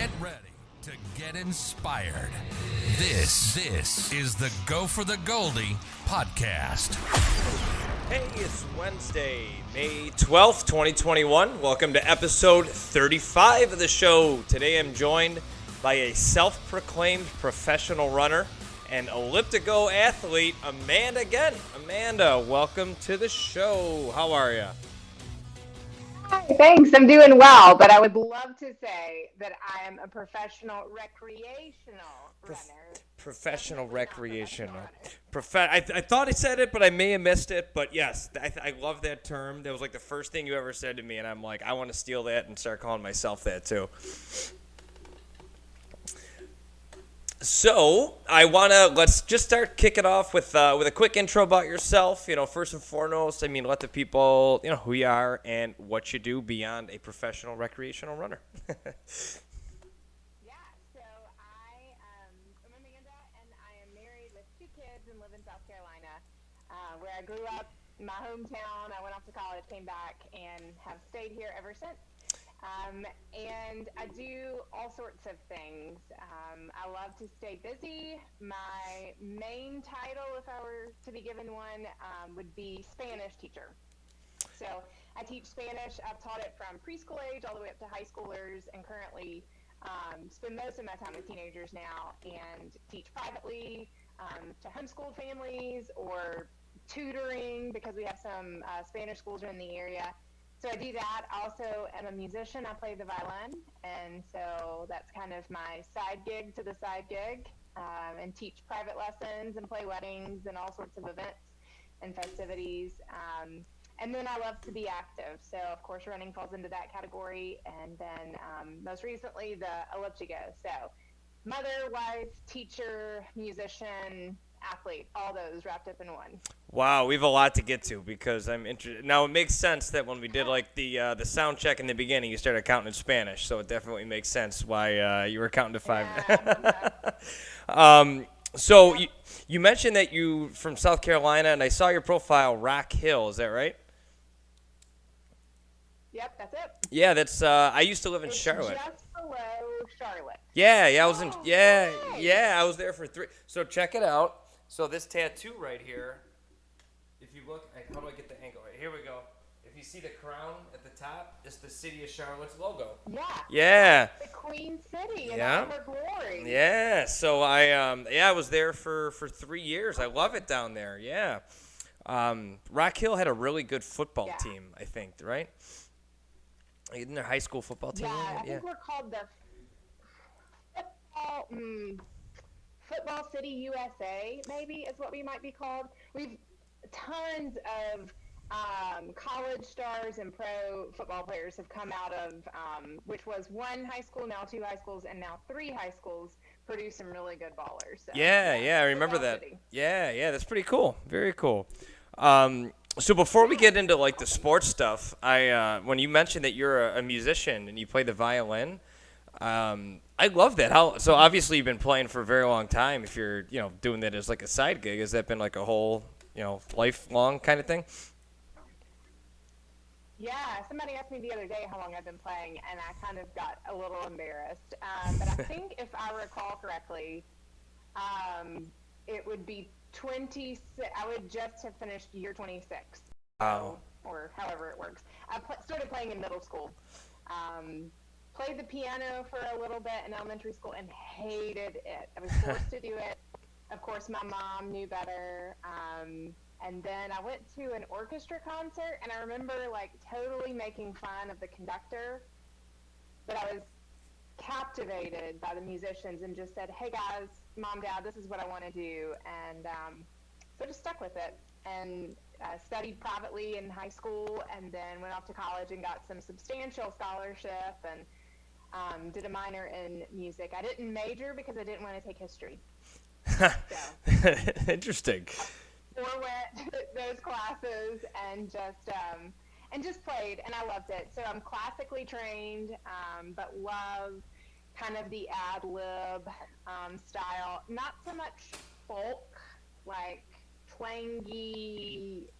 Get ready to get inspired. This is the Go4TheGoldy podcast. Hey, it's Wednesday, May 12th, 2021. Welcome to episode 35 of the show. Today I'm joined by a self-proclaimed professional runner and ElliptiGo athlete, Amanda again. Amanda, welcome to the show. How are you? Hi, thanks. I'm doing well, but I would love to say that I am a professional recreational runner. Professional recreational. I thought I said it, but I may have missed it. But yes, I love that term. That was like the first thing you ever said to me, and I'm like, I want to steal that and start calling myself that too. So let's just start kicking off with a quick intro about yourself. You know, first and foremost, let the people know who you are and what you do beyond a professional recreational runner. Yeah, so I am Amanda, and I am married with 2 kids and live in South Carolina, where I grew up, my hometown. I went off to college, came back, and have stayed here ever since. And I do all sorts of things. I love to stay busy. My main title, if I were to be given one, would be Spanish teacher. So I teach Spanish. I've taught it from preschool age all the way up to high schoolers, and currently spend most of my time with teenagers now and teach privately to homeschooled families or tutoring because we have some Spanish schools in the area. So I do that. I also am a musician. I play the violin, and so that's kind of my side gig to the side gig, and teach private lessons and play weddings and all sorts of events and festivities. And then I love to be active. So, of course, running falls into that category. And then most recently, the ElliptiGo. So mother, wife, teacher, musician, athlete, all those wrapped up in one. Wow, we have a lot to get to because I'm interested. Now, it makes sense that when we did like the sound check in the beginning, you started counting in Spanish, so it definitely makes sense why you were counting to 5. Yeah. So you mentioned that you from South Carolina, and I saw your profile, Rock Hill. Is that right? Yep, that's it. Yeah, that's. I used to live in It's Charlotte. just below Charlotte. Yeah, I was in. Oh, Yeah, nice. yeah, I was there for 3. So check it out. So this tattoo right here, if you look, how do I get the angle? Right, here we go. If you see the crown at the top, it's the city of Charlotte's logo. Yeah. Yeah. The Queen City in Yeah. all her glory. Yeah. So I was there for 3 years. I love it down there. Yeah. Rock Hill had a really good football team, I think, right? Isn't their high school football team? Yeah, I think we're called the Football City USA, maybe is what we might be called. We've tons of college stars and pro football players have come out of, which was 1 high school, now 2 high schools, and now 3 high schools produce some really good ballers. So, Yeah, I remember Football that. City. Yeah, that's pretty cool. Very cool. So before we get into like the sports stuff, when you mentioned that you're a musician and you play the violin, I love that. So obviously you've been playing for a very long time. If you're doing that as like a side gig, has that been like a whole lifelong kind of thing? Yeah, somebody asked me the other day how long I've been playing, and I kind of got a little embarrassed. But I think if I recall correctly, it would be 26. I would just have finished year 26. Wow. Or however it works. I started playing in middle school. Played the piano for a little bit in elementary school and hated it. I was forced to do it. Of course, my mom knew better. And then I went to an orchestra concert, and I remember like totally making fun of the conductor, but I was captivated by the musicians and just said, hey guys, mom, dad, this is what I want to do. And so I just stuck with it and studied privately in high school, and then went off to college and got some substantial scholarship and did a minor in music. I didn't major because I didn't want to take history. Interesting. Went those classes and just played, and I loved it. So I'm classically trained, but love kind of the ad lib style. Not so much folk, like twangy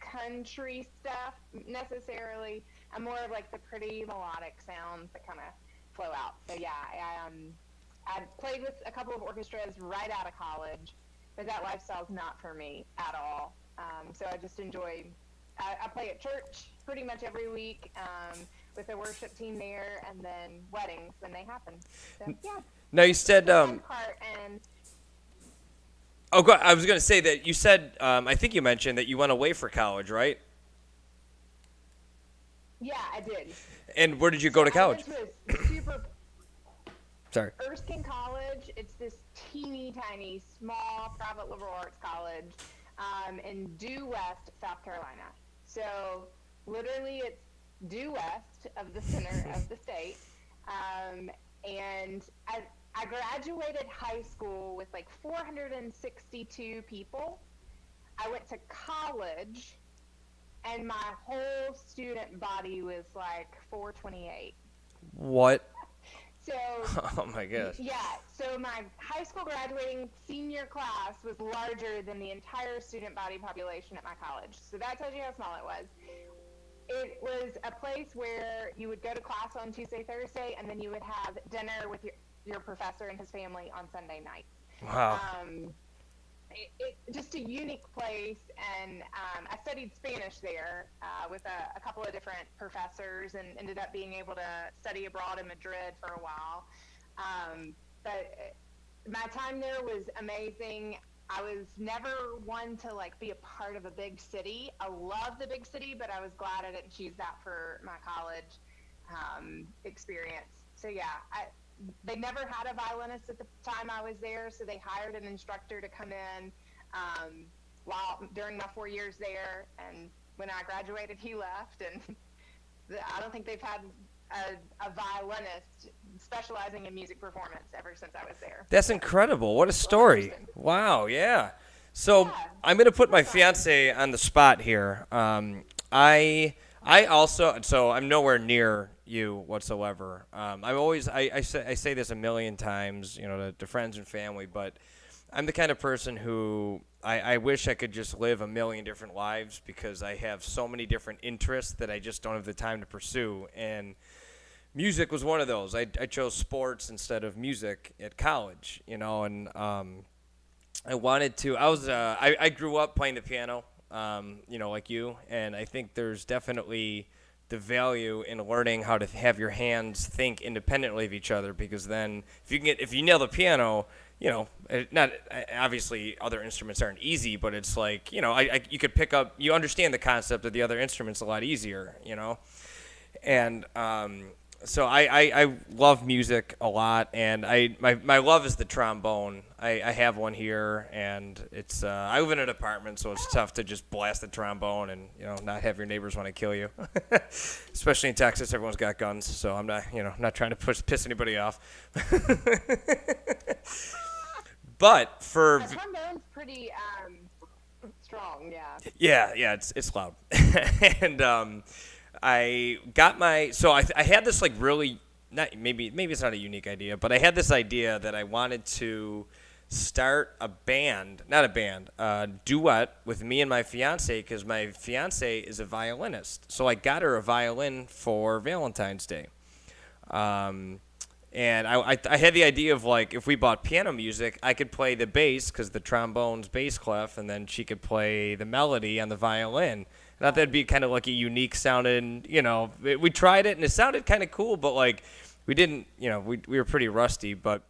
country stuff necessarily. I'm more of like the pretty melodic sounds that kind of flow out. So yeah, I played with a couple of orchestras right out of college, but that lifestyle's not for me at all. So I just enjoy. I play at church pretty much every week with the worship team there, and then weddings when they happen. So yeah. Now you said. And Oh, I was going to say that you said. I think you mentioned that you went away for college, right? Yeah, I did. And where did you go to college? I went to a super Sorry. Erskine College. It's this teeny tiny, small private liberal arts college in due west, South Carolina. So literally, it's due west of the center of the state. And I graduated high school with like 462 people. I went to college, and my whole student body was like 428. What? So, oh my gosh. Yeah, so my high school graduating senior class was larger than the entire student body population at my college. So that tells you how small it was. It was a place where you would go to class on Tuesday, Thursday, and then you would have dinner with your professor and his family on Sunday night. Wow. Just a unique place, and I studied Spanish there with a couple of different professors, and ended up being able to study abroad in Madrid for a while. But my time there was amazing. I was never one to like be a part of a big city. I love the big city, but I was glad I didn't choose that for my college experience. So yeah, they never had a violinist at the time I was there, so they hired an instructor to come in during my 4 years there. And when I graduated, he left, and I don't think they've had a violinist specializing in music performance ever since I was there. That's incredible. What a story. Wow, yeah. So Yeah. I'm going to put my fiance on the spot here. I also, so I'm nowhere near you whatsoever. I say this a million times, to friends and family, but I'm the kind of person who I wish I could just live a million different lives, because I have so many different interests that I just don't have the time to pursue. And music was one of those. I chose sports instead of music at college, and I wanted to. I grew up playing the piano, like you, and I think there's definitely the value in learning how to have your hands think independently of each other, because then if you nail the piano, not obviously other instruments aren't easy, but it's like, you could pick up, you understand the concept of the other instruments a lot easier, and so I love music a lot, and my love is the trombone. I have one here, and it's I live in an apartment, so it's tough to just blast the trombone and not have your neighbors want to kill you. Especially in Texas, everyone's got guns, so I'm not trying to piss anybody off. But for The trombone's pretty strong, yeah. Yeah, it's loud. And I got I had this like really, maybe it's not a unique idea, but I had this idea that I wanted to start a duet with me and my fiance, because my fiance is a violinist. So I got her a violin for Valentine's Day. And I had the idea of, like, if we bought piano music, I could play the bass, because the trombone's bass clef, and then she could play the melody on the violin. And I thought that'd be kind of like a unique sounding, we tried it and it sounded kind of cool, but like we didn't, we were pretty rusty. But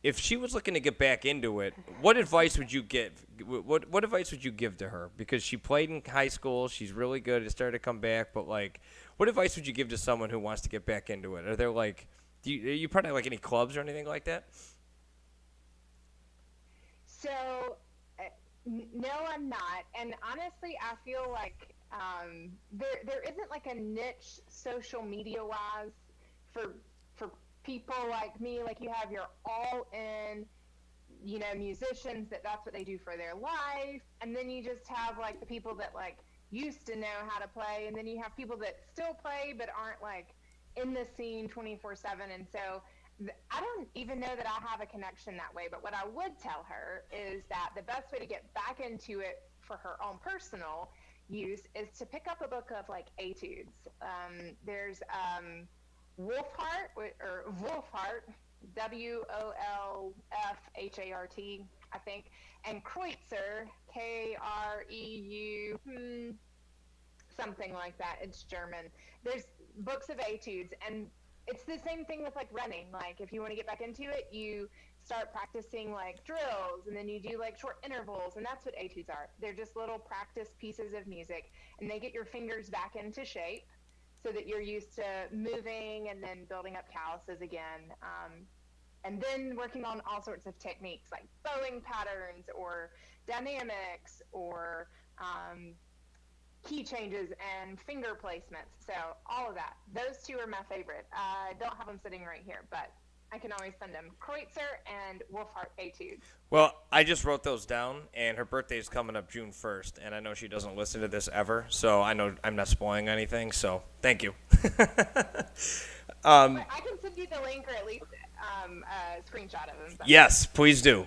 if she was looking to get back into it, what advice would you give? What advice would you give to her? Because she played in high school, she's really good, it started to come back, but like, what advice would you give to someone who wants to get back into it? Are there like, are you part of like any clubs or anything like that? So, no, I'm not. And honestly, I feel like there isn't like a niche social media wise for people like me. Like, you have your all in, musicians that's what they do for their life, and then you just have like the people that like used to know how to play, and then you have people that still play but aren't like in the scene 24/7. And so I don't even know that I have a connection that way, but what I would tell her is that the best way to get back into it for her own personal use is to pick up a book of like etudes. There's Wolfhart, or Wolfhart, Wolfhart, I think, and Kreutzer, Kreu, something like that. It's German. There's books of etudes, and it's the same thing with like running. Like if you want to get back into it, you start practicing like drills, and then you do like short intervals, and that's what etudes are. They're just little practice pieces of music, and they get your fingers back into shape so that you're used to moving and then building up calluses again. And then working on all sorts of techniques like bowing patterns or dynamics or key changes and finger placements. So all of that. Those two are my favorite. I don't have them sitting right here, but I can always send them. Kreutzer and Wolfhart Etudes. Well, I just wrote those down, and her birthday is coming up June 1st, and I know she doesn't listen to this ever, so I know I'm not spoiling anything, so thank you. I can send you the link or at least a screenshot of them. Yes, please do,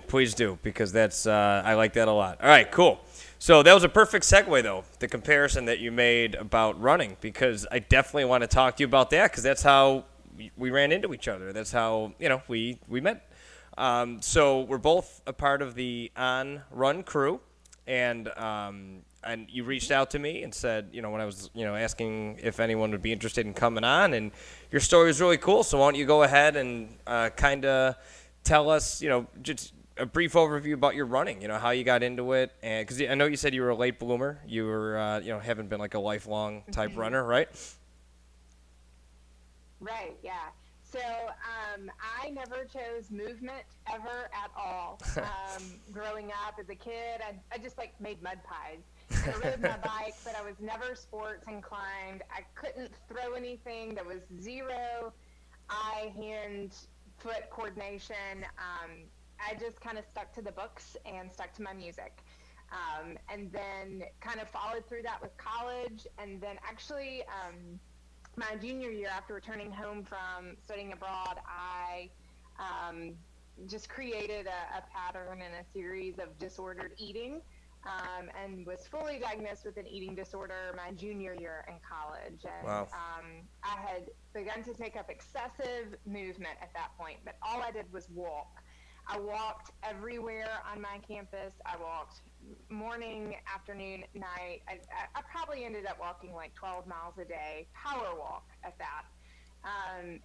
because that's I like that a lot. All right, cool. So that was a perfect segue, though, the comparison that you made about running, because I definitely want to talk to you about that, because that's how we ran into each other. That's how, we met. So we're both a part of the On Run crew, and you reached out to me and said, when I was, asking if anyone would be interested in coming on, and your story is really cool. So why don't you go ahead and kind of tell us, just a brief overview about your running, how you got into it, and because I know you said you were a late bloomer, you were, haven't been like a lifelong type runner, right? Right, yeah. So I never chose movement ever at all. Growing up as a kid, I just like made mud pies. And I rode my bike, but I was never sports inclined. I couldn't throw anything. There was zero eye, hand, foot coordination. I just kind of stuck to the books and stuck to my music. And then kind of followed through that with college. And then actually, my junior year, after returning home from studying abroad, I just created a pattern and a series of disordered eating, and was fully diagnosed with an eating disorder my junior year in college. And Wow. I had begun to take up excessive movement at that point, but all I did was walk. I walked everywhere on my campus. I walked morning, afternoon, night. I probably ended up walking like 12 miles a day, power walk at that,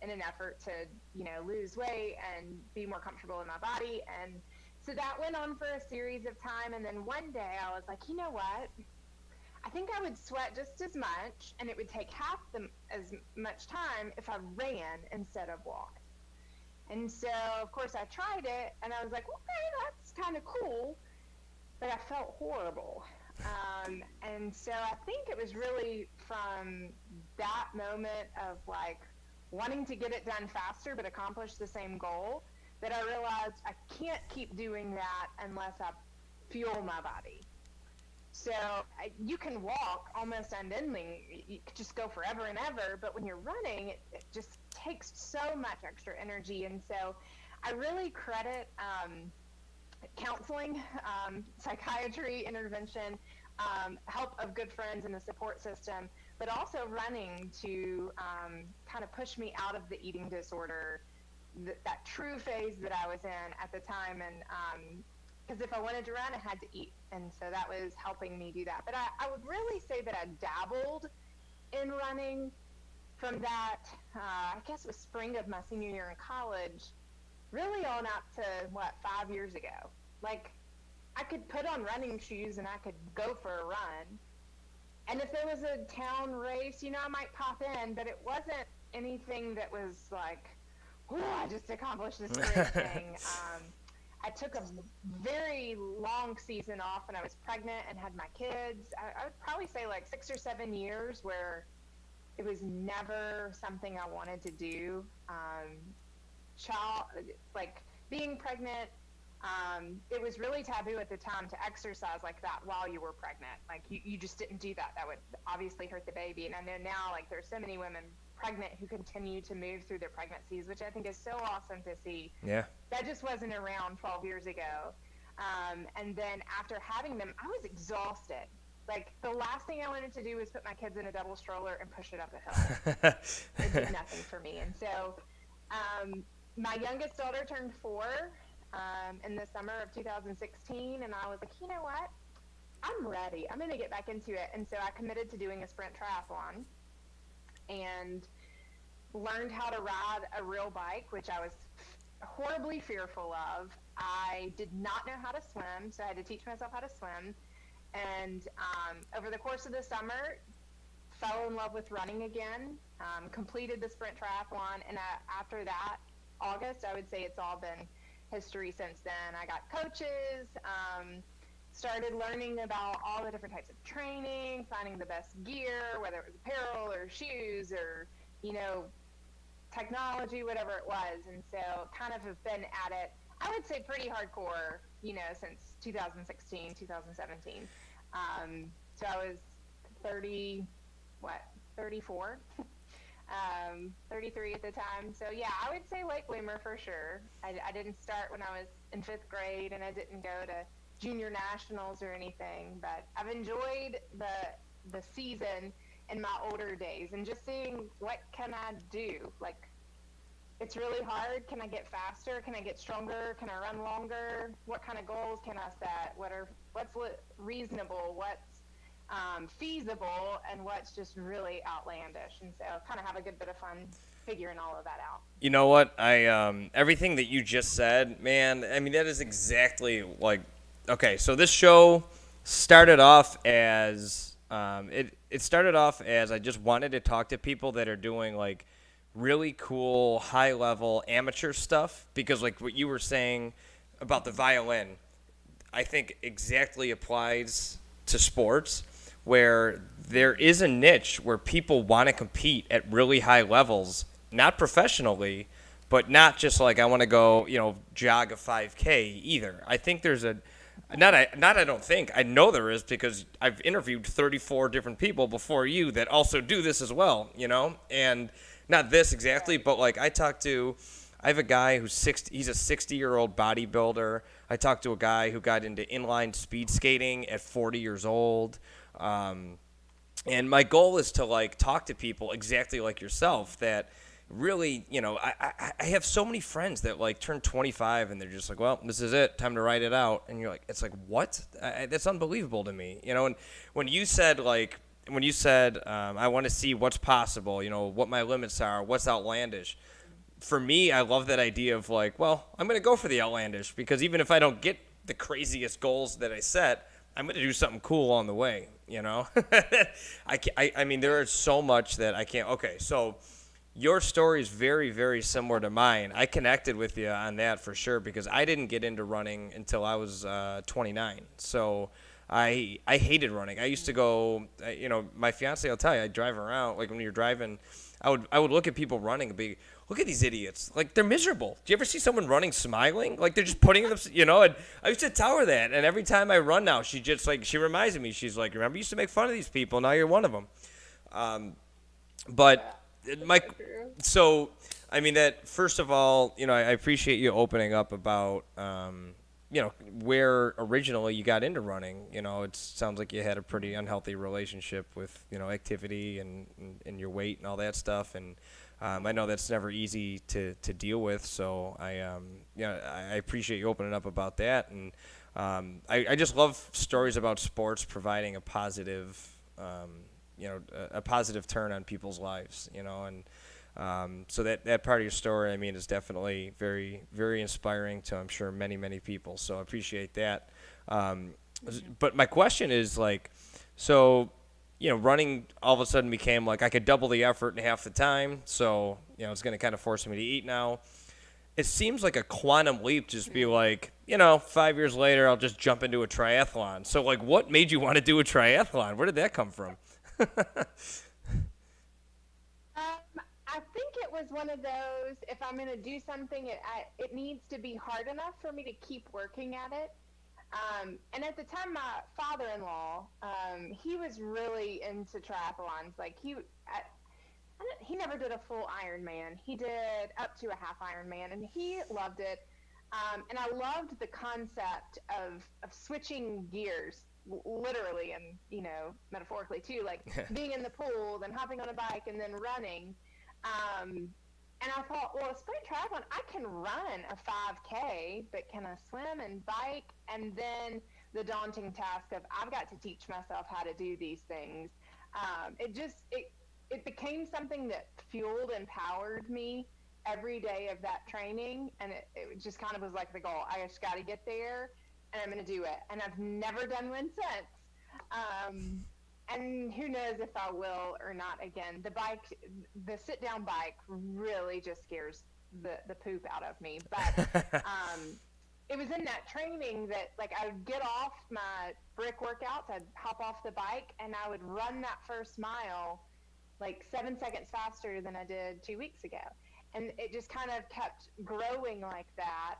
in an effort to, lose weight and be more comfortable in my body. And so that went on for a series of time. And then one day I was like, you know what? I think I would sweat just as much, and it would take half as much time if I ran instead of walked. And so, of course, I tried it, and I was like, okay, that's kind of cool, but I felt horrible. And so I think it was really from that moment of, like, wanting to get it done faster but accomplish the same goal that I realized I can't keep doing that unless I fuel my body. So you can walk almost unending. You could just go forever and ever, but when you're running, it just takes so much extra energy. And so I really credit counseling, psychiatry, intervention, help of good friends in the support system, but also running to kind of push me out of the eating disorder, that true phase that I was in at the time. And because if I wanted to run, I had to eat. And so that was helping me do that. But I would really say that I dabbled in running from that, I guess it was spring of my senior year in college, really on up to, 5 years ago. Like, I could put on running shoes and I could go for a run. And if there was a town race, I might pop in, but it wasn't anything that was like, oh, I just accomplished this great thing. I took a very long season off when I was pregnant and had my kids. I would probably say like 6 or 7 years where it was never something I wanted to do. Like being pregnant, it was really taboo at the time to exercise like that while you were pregnant. Like you just didn't do that. That would obviously hurt the baby. And I know now, like, there's so many women pregnant who continue to move through their pregnancies, which I think is so awesome to see. Yeah. That just wasn't around 12 years ago. And then after having them, I was exhausted. Like, the last thing I wanted to do was put my kids in a double stroller and push it up a hill. It did nothing for me. And so my youngest daughter turned 4 in the summer of 2016, and I was like, you know what? I'm ready. I'm going to get back into it. And so I committed to doing a sprint triathlon and learned how to ride a real bike, which I was horribly fearful of. I did not know how to swim, so I had to teach myself how to swim. And over the course of the summer, fell in love with running again, completed the sprint triathlon, and after that, August, I would say it's all been history since then. I got coaches, started learning about all the different types of training, finding the best gear, whether it was apparel or shoes or, technology, whatever it was. And so kind of have been at it, I would say pretty hardcore, since 2016, 2017. So I was 34, 33 at the time. So yeah, I would say late bloomer for sure. I didn't start when I was in 5th grade, and I didn't go to junior nationals or anything, but I've enjoyed the season in my older days and just seeing what can I do. Like, it's really hard. Can I get faster? Can I get stronger? Can I run longer? What kind of goals can I set? What's reasonable? What's feasible? And what's just really outlandish? And so kind of have a good bit of fun figuring all of that out. You know what? Everything that you just said, man, I mean, that is exactly like, okay, so this show started off as, it started off as I just wanted to talk to people that are doing like really cool, high-level amateur stuff, because like what you were saying about the violin, I think exactly applies to sports, where there is a niche where people want to compete at really high levels, not professionally, but not just like I want to go, jog a 5K either. I think there's I don't think, I know there is, because I've interviewed 34 different people before you that also do this as well, and not this exactly, but like I have a guy who's he's a 60-year-old bodybuilder. I talked to a guy who got into inline speed skating at 40 years old. And my goal is to like talk to people exactly like yourself that really, I have so many friends that like turn 25 and they're just like, well, this is it, time to write it out. And you're like, it's like, what? That's unbelievable to me. And when you said I want to see what's possible, what my limits are, what's outlandish. For me, I love that idea of like, well, I'm going to go for the outlandish, because even if I don't get the craziest goals that I set, I'm going to do something cool on the way, I mean, there is so much that I can't. Okay, so your story is very, very similar to mine. I connected with you on that for sure, because I didn't get into running until I was 29. So I hated running. I used to go, my fiance will tell you, I drive around, like when you're driving, I would look at people running and be, look at these idiots. Like, they're miserable. Do you ever see someone running smiling? Like, they're just putting them, and I used to tell her that. And every time I run now, she reminds me, she's like, remember you used to make fun of these people, now you're one of them. So, I mean, that, first of all, I appreciate you opening up about, where originally you got into running. It sounds like you had a pretty unhealthy relationship with, activity and your weight and all that stuff. And I know that's never easy to deal with. So I appreciate you opening up about that. And I just love stories about sports providing a positive, a positive turn on people's lives, and so that part of your story, I mean, is definitely very, very inspiring to, I'm sure, many, many people. So I appreciate that. But my question is, like, so, running all of a sudden became like I could double the effort in half the time. So, it's going to kind of force me to eat now. It seems like a quantum leap to just be like, 5 years later, I'll just jump into a triathlon. So, like, what made you want to do a triathlon? Where did that come from? I think it was one of those, if I'm going to do something, it needs to be hard enough for me to keep working at it. And at the time, my father-in-law, he was really into triathlons. Like, he never did a full Ironman. He did up to a half Ironman, and he loved it. And I loved the concept of switching gears literally and, metaphorically too, like being in the pool, then hopping on a bike and then running. And I thought, well, a sprint triathlon, I can run a 5K, but can I swim and bike? And then the daunting task of I've got to teach myself how to do these things. It became something that fueled and powered me every day of that training. And it just kind of was like the goal. I just got to get there and I'm going to do it. And I've never done one since. And who knows if I will or not again. The sit-down bike really just scares the poop out of me. But it was in that training that, like, I would get off my brick workouts, I'd hop off the bike, and I would run that first mile, like, 7 seconds faster than I did 2 weeks ago. And it just kind of kept growing like that.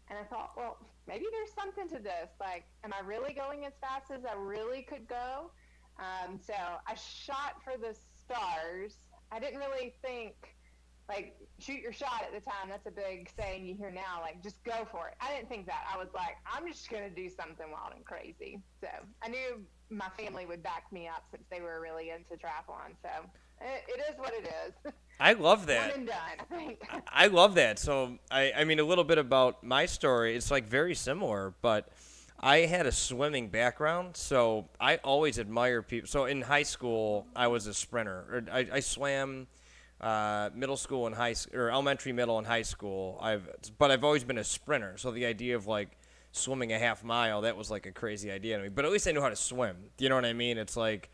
And I thought, well, maybe there's something to this. Like, am I really going as fast as I really could go? So I shot for the stars. I didn't really think, like, shoot your shot at the time. That's a big saying you hear now, like, just go for it. I didn't think that. I was like, I'm just going to do something wild and crazy. So I knew my family would back me up since they were really into triathlon. So it is what it is. I love that. One and done, I think. I love that. So, I mean, a little bit about my story. It's, like, very similar, but I had a swimming background, so I always admire people. So in high school, I was a sprinter. I swam middle school and elementary, middle, and high school. But I've always been a sprinter. So the idea of, like, swimming a half mile, that was like a crazy idea to me. But at least I knew how to swim. Do you know what I mean? It's like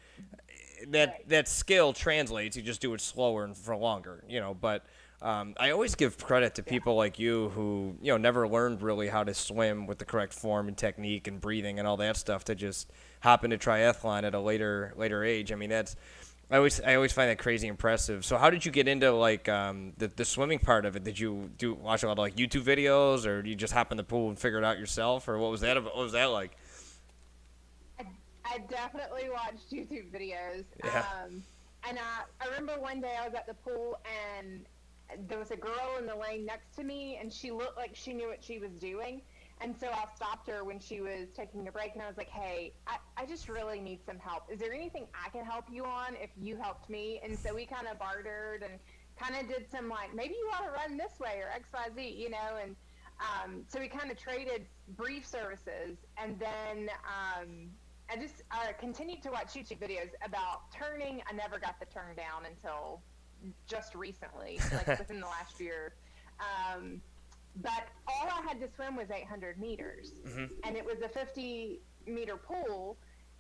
that skill translates. You just do it slower and for longer, But I always give credit to people like you who, never learned really how to swim with the correct form and technique and breathing and all that stuff to just hop into triathlon at a later age. I mean, I always find that crazy impressive. So how did you get into, like, the swimming part of it? Did you watch a lot of, like, YouTube videos, or did you just hop in the pool and figure it out yourself, or what was that like? I definitely watched YouTube videos. Yeah. And I remember one day I was at the pool and there was a girl in the lane next to me, and she looked like she knew what she was doing. And so I stopped her when she was taking a break, and I was like, hey, I just really need some help. Is there anything I can help you on if you helped me? And so we kind of bartered and kind of did some, like, maybe you want to run this way or X, Y, Z, And so we kind of traded brief services. And then I just continued to watch YouTube videos about turning. I never got the turn down until just recently, like within the last year. But all I had to swim was 800 meters, and it was a 50-meter pool.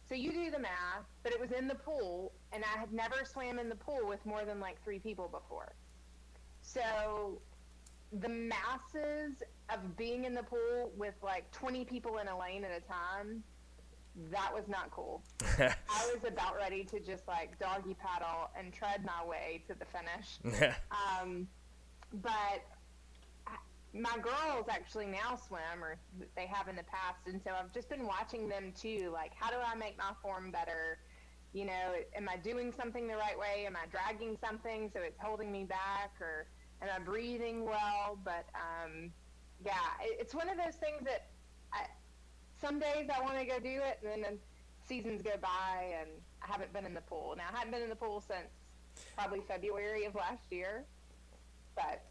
So you do the math, but it was in the pool, and I had never swam in the pool with more than, like, 3 people before. So the masses of being in the pool with, like, 20 people in a lane at a time, that was not cool. I was about ready to just, like, doggy paddle and tread my way to the finish. But my girls actually now swim, or they have in the past, and so I've just been watching them too. Like, how do I make my form better? Am I doing something the right way? Am I dragging something so it's holding me back, or am I breathing well? But yeah, it's one of those things that some days I want to go do it, and then seasons go by, and I haven't been in the pool. Now, I haven't been in the pool since probably February of last year, but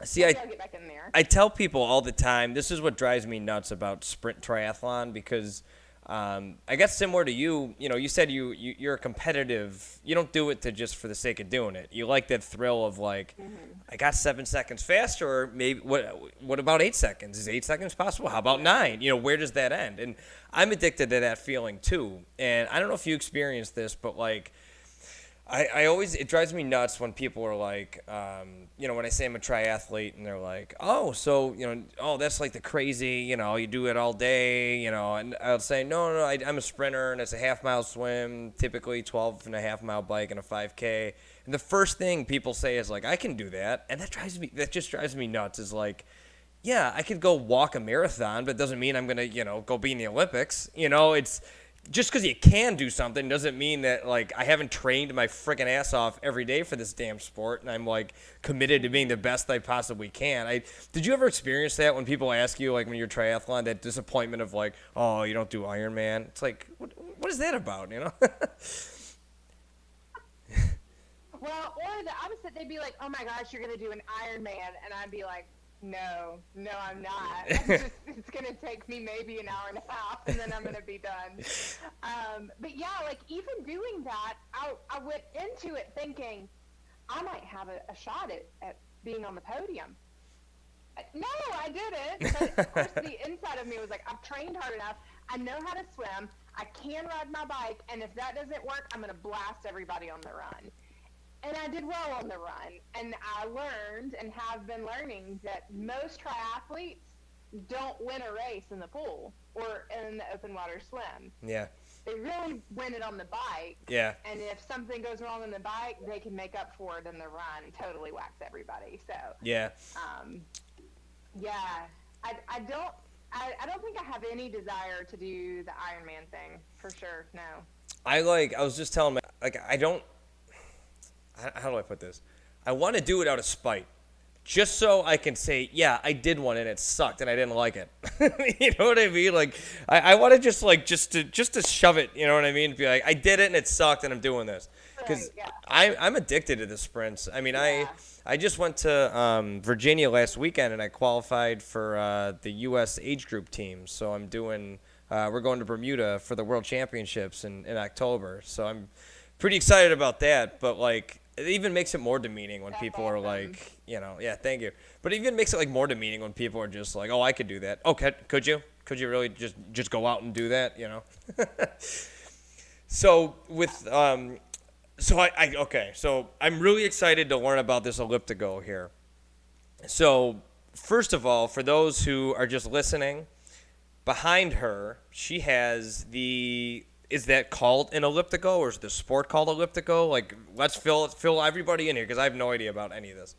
see, I'll get back in there. I tell people all the time, this is what drives me nuts about sprint triathlon, because I guess similar to you, you said you're a competitive. You don't do it just for the sake of doing it. You like that thrill of, like, I got 7 seconds faster, or maybe what about 8 seconds? Is 8 seconds possible? How about 9? Where does that end? And I'm addicted to that feeling too. And I don't know if you experienced this, but, like, I always, it drives me nuts when people are like, when I say I'm a triathlete, and they're like, oh, so, that's like the crazy, you do it all day, and I'll say, no, I'm a sprinter, and it's a half-mile swim, typically 12.5-mile bike and a 5K. And the first thing people say is, like, I can do that, and that just drives me nuts, is like, yeah, I could go walk a marathon, but it doesn't mean I'm going to, go be in the Olympics. It's just because you can do something doesn't mean that, like, I haven't trained my freaking ass off every day for this damn sport, and I'm, like, committed to being the best I possibly can. Did you ever experience that when people ask you, like, when you're triathlon, that disappointment of, like, oh, you don't do Ironman? It's like, what what is that about? You know? Well, or the opposite, they'd be like, "Oh my gosh, you're gonna do an Ironman," and I'd be like, "No, I'm not. It's gonna take me maybe an hour and a half, and then I'm gonna be done." But yeah, like even doing that, I went into it thinking I might have a shot at being on the podium. No, I didn't. But of course, the inside of me was like, I've trained hard enough. I know how to swim. I can ride my bike, and if that doesn't work, I'm gonna blast everybody on the run. And I did well on the run, and I learned and have been learning that most triathletes don't win a race in the pool or in the open water swim. Yeah. They really win it on the bike. Yeah. And if something goes wrong on the bike, they can make up for it in the run and totally wax everybody. So Yeah. Yeah, I don't think I have any desire to do the Ironman thing for sure. No. I was just telling how do I put this? I want to do it out of spite, just so I can say, yeah, I did one and it sucked and I didn't like it. You know what I mean? Like, I want to just to shove it. You know what I mean? Be like, I did it and it sucked and I'm doing this because Right, I'm addicted to the sprints. I mean, I just went to Virginia last weekend and I qualified for the U.S. age group team. So I'm doing. We're going to Bermuda for the World Championships in October. So I'm pretty excited about that. But like, it even makes it more demeaning when people are like, you know, yeah, thank you. But it even makes it like more demeaning when people are just like, oh, I could do that. Oh, could you? Could you really just go out and do that? You know. So with So I'm really excited to learn about this ElliptiGo here. So first of all, for those who are just listening, behind her, she has is that called an ElliptiGo, or is the sport called ElliptiGo? Like, let's fill everybody in here because I have no idea about any of this.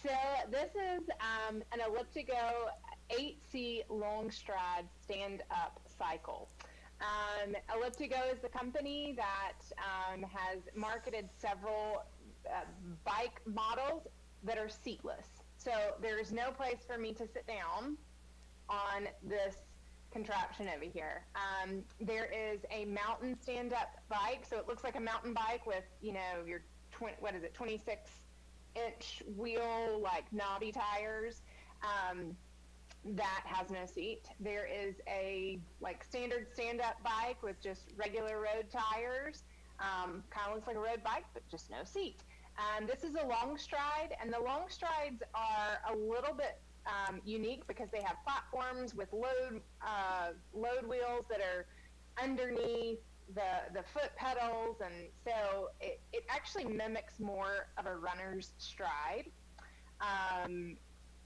So this is an ElliptiGo 8C long stride stand-up cycle. ElliptiGo is the company that has marketed several bike models that are seatless. So there is no place for me to sit down on this contraption over here. There is a mountain stand-up bike, so it looks like a mountain bike with, you know, your 26-inch wheel, like knobby tires. That has no seat. There is a like standard stand-up bike with just regular road tires. Kind of looks like a road bike, but just no seat. This is a long stride, and the long strides are a little bit unique because they have platforms with load wheels that are underneath the foot pedals, and so it actually mimics more of a runner's stride.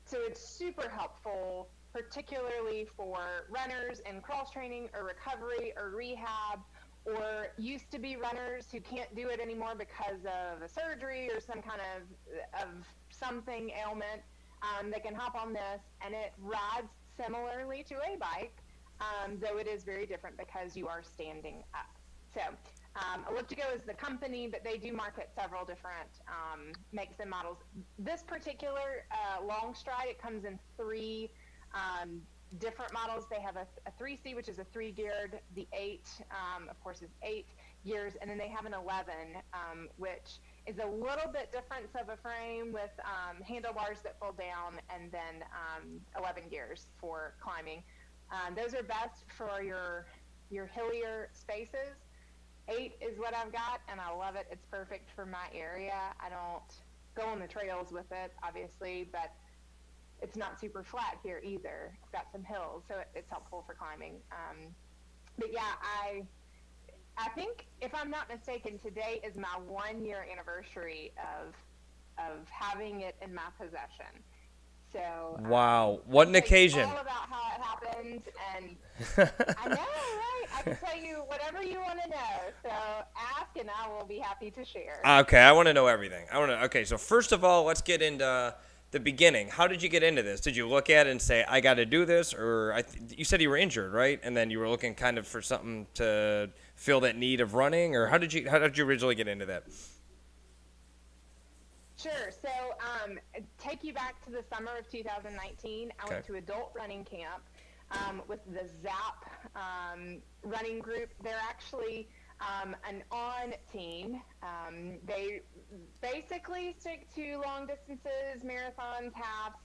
So it's super helpful, particularly for runners in cross training or recovery or rehab, or used to be runners who can't do it anymore because of a surgery or some kind of something ailment. They can hop on this, and it rides similarly to a bike, though it is very different because you are standing up. So ElliptiGo is the company, but they do market several different makes and models. This particular long stride, it comes in three different models. They have a 3C, which is a 3-geared. The 8, of course, is 8 gears, and then they have an 11, which is a little bit different of a frame with handlebars that fold down, and then 11 gears for climbing. Those are best for your hillier spaces. 8 is what I've got, and I love it. It's perfect for my area. I don't go on the trails with it, obviously, but it's not super flat here either. It's got some hills, so it's helpful for climbing. But yeah, I think, if I'm not mistaken, today is my 1-year anniversary of having it in my possession. So wow, what an occasion! All about how it happened, and I know, right? I can tell you whatever you want to know. So ask, and I will be happy to share. Okay, I want to know everything. Okay, so first of all, let's get into the beginning. How did you get into this? Did you look at it and say, I got to do this? Or you said you were injured, right? And then you were looking kind of for something to fill that need of running? Or how did you originally get into that? Sure. So take you back to the summer of 2019. I went to adult running camp. with the ZAP running group. They're actually an on team. They basically stick to long distances, marathons, halves,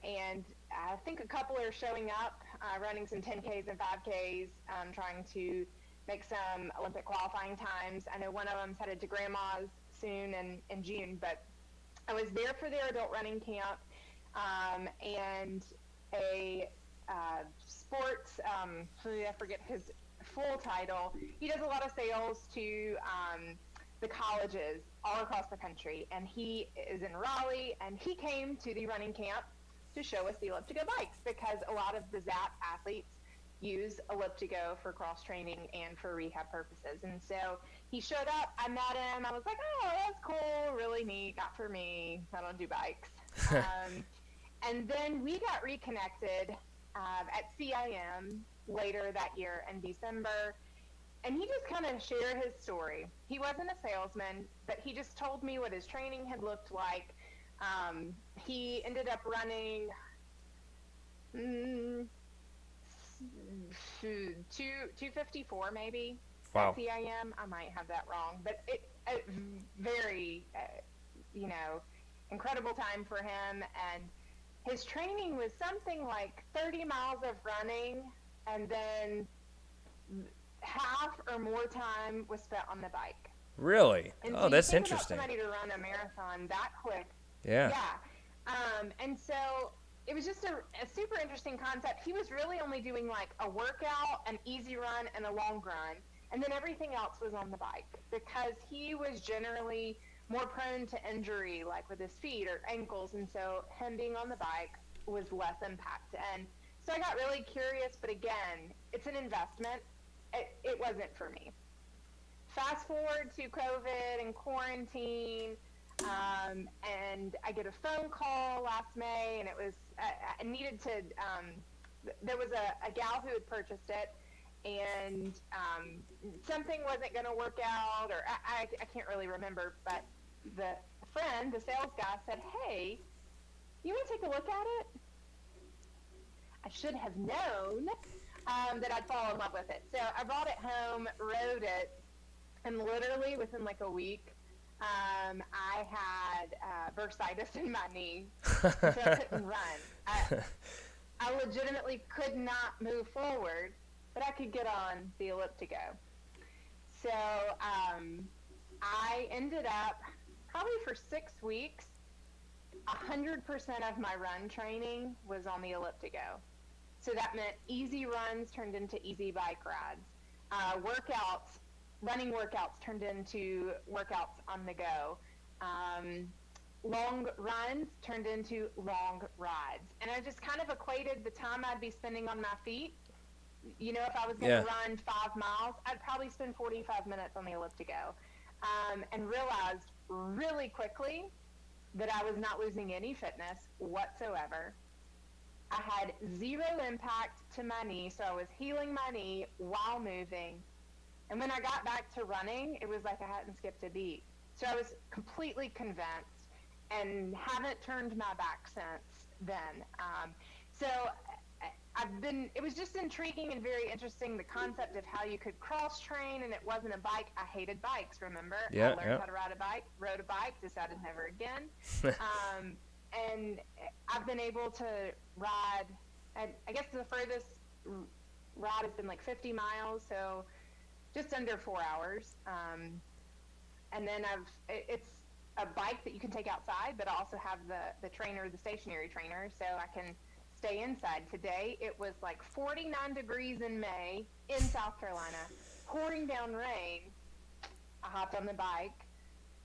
and I think a couple are showing up, running some 10Ks and 5Ks, trying to make some Olympic qualifying times. I know one of them's headed to Grandma's soon in June, but I was there for their adult running camp, and a sports, I forget his full title. He does a lot of sales to the colleges all across the country, and he is in Raleigh, and he came to the running camp to show us the ElliptiGo bikes, because a lot of the ZAP athletes use ElliptiGo for cross training and for rehab purposes. And so he showed up, I met him, I was like, oh, that's cool, really neat, not for me, I don't do bikes. And then we got reconnected at CIM later that year in December, and he just kind of shared his story. He wasn't a salesman, but he just told me what his training had looked like. He ended up running 254 maybe. Wow. At CIM. I might have that wrong, but it very, incredible time for him. And his training was something like 30 miles of running, and then half or more time was spent on the bike. Really? And Oh, so that's you think interesting. about somebody to run a marathon that quick. Yeah. Yeah. And so it was just a super interesting concept. He was really only doing like a workout, an easy run, and a long run. And then everything else was on the bike, because he was generally more prone to injury, like with his feet or ankles. And so him being on the bike was less impact. And so I got really curious, but again, it's an investment. It wasn't for me. Fast forward to COVID and quarantine, and I get a phone call last May, and it was, I needed to, there was a gal who had purchased it, and something wasn't going to work out, or I can't really remember, but the friend, the sales guy, said, hey, you want to take a look at it? I should have known that I'd fall in love with it. So I brought it home, rode it, and literally within like a week, I had bursitis in my knee, so I couldn't run. I legitimately could not move forward, but I could get on the ElliptiGo. So I ended up, probably for 6 weeks, 100% of my run training was on the ElliptiGo. So that meant easy runs turned into easy bike rides. Running workouts turned into workouts on the go. Long runs turned into long rides. And I just kind of equated the time I'd be spending on my feet. You know, if I was going to run 5 miles, I'd probably spend 45 minutes on the ElliptiGo. And realized really quickly that I was not losing any fitness whatsoever. I had zero impact to my knee, so I was healing my knee while moving. And when I got back to running, it was like I hadn't skipped a beat. So I was completely convinced and haven't turned my back since then. It was just intriguing and very interesting, the concept of how you could cross train, and it wasn't a bike. I hated bikes, remember? Yeah, I learned how to ride a bike, rode a bike, decided never again. And I've been able to ride, and I guess the furthest ride has been like 50 miles, so just under 4 hours. And then it's a bike that you can take outside, but I also have the trainer, the stationary trainer, so I can stay inside. Today, it was like 49 degrees in May in South Carolina, pouring down rain. I hopped on the bike,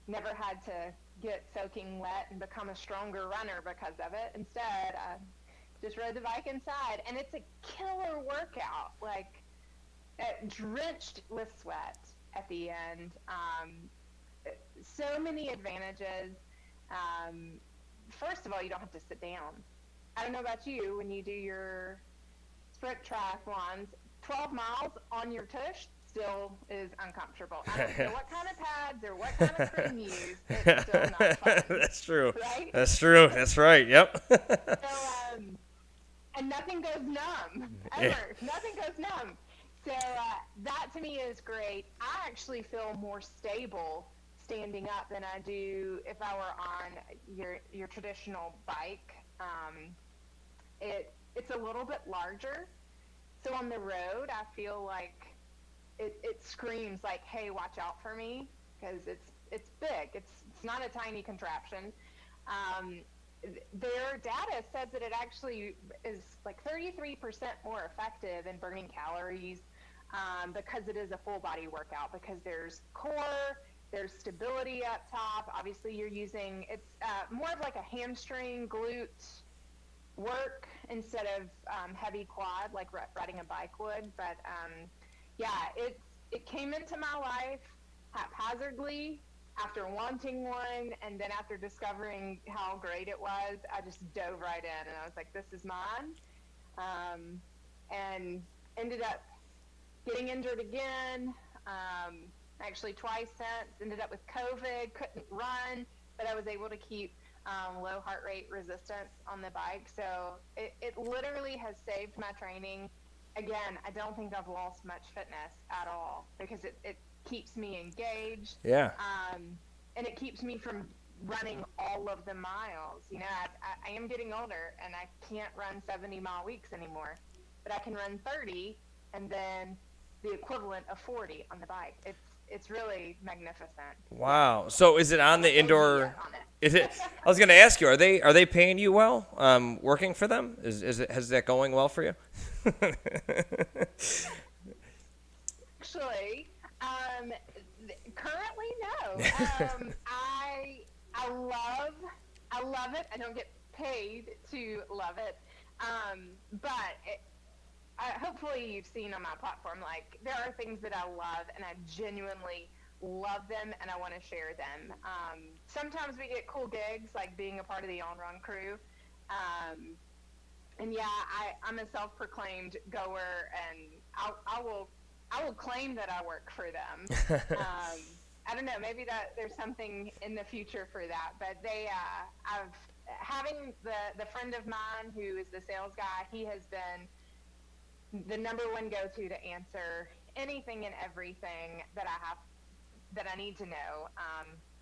never had to get soaking wet and become a stronger runner because of it. Instead, I just rode the bike inside, and it's a killer workout, like drenched with sweat at the end. So many advantages. First of all, you don't have to sit down. I don't know about you, when you do your sprint triathlons, 12 miles on your tush still is uncomfortable. I don't know what kind of pads or what kind of cream you use. It's still not fun. That's true. Right? That's true. That's right. Yep. So and nothing goes numb ever. Yeah. Nothing goes numb. So that to me is great. I actually feel more stable standing up than I do if I were on your traditional bike. It's a little bit larger, so on the road I feel like it screams like, "Hey, watch out for me," because it's big. It's not a tiny contraption. Um, their data says that it actually is like 33% more effective in burning calories because it is a full body workout, because there's core, there's stability up top. Obviously, you're using, it's more of like a hamstring, glute work instead of heavy quad like riding a bike would. But yeah, it came into my life haphazardly after wanting one, and then after discovering how great it was, I just dove right in, and I was like, this is mine. And ended up getting injured again, actually twice since. Ended up with COVID, couldn't run, but I was able to keep low heart rate resistance on the bike. So it literally has saved my training. Again, I don't think I've lost much fitness at all, because it keeps me engaged. Yeah. And it keeps me from running all of the miles. You know, I am getting older, and I can't run 70-mile weeks anymore, but I can run 30 and then the equivalent of 40 on the bike. It's really magnificent. Wow. So is it on the indoor? On it. Is it? I was going to ask you. Are they paying you well? Working for them? Has that going well for you? Actually, currently no. I love it. I don't get paid to love it, but hopefully you've seen on my platform, like, there are things that I love, and I genuinely love them, and I want to share them. Sometimes we get cool gigs, like being a part of the On Run crew. And yeah, I'm a self-proclaimed goer, and I will claim that I work for them. I don't know, maybe that there's something in the future for that, but having the friend of mine who is the sales guy, he has been the number one go-to to answer anything and everything that I need to know.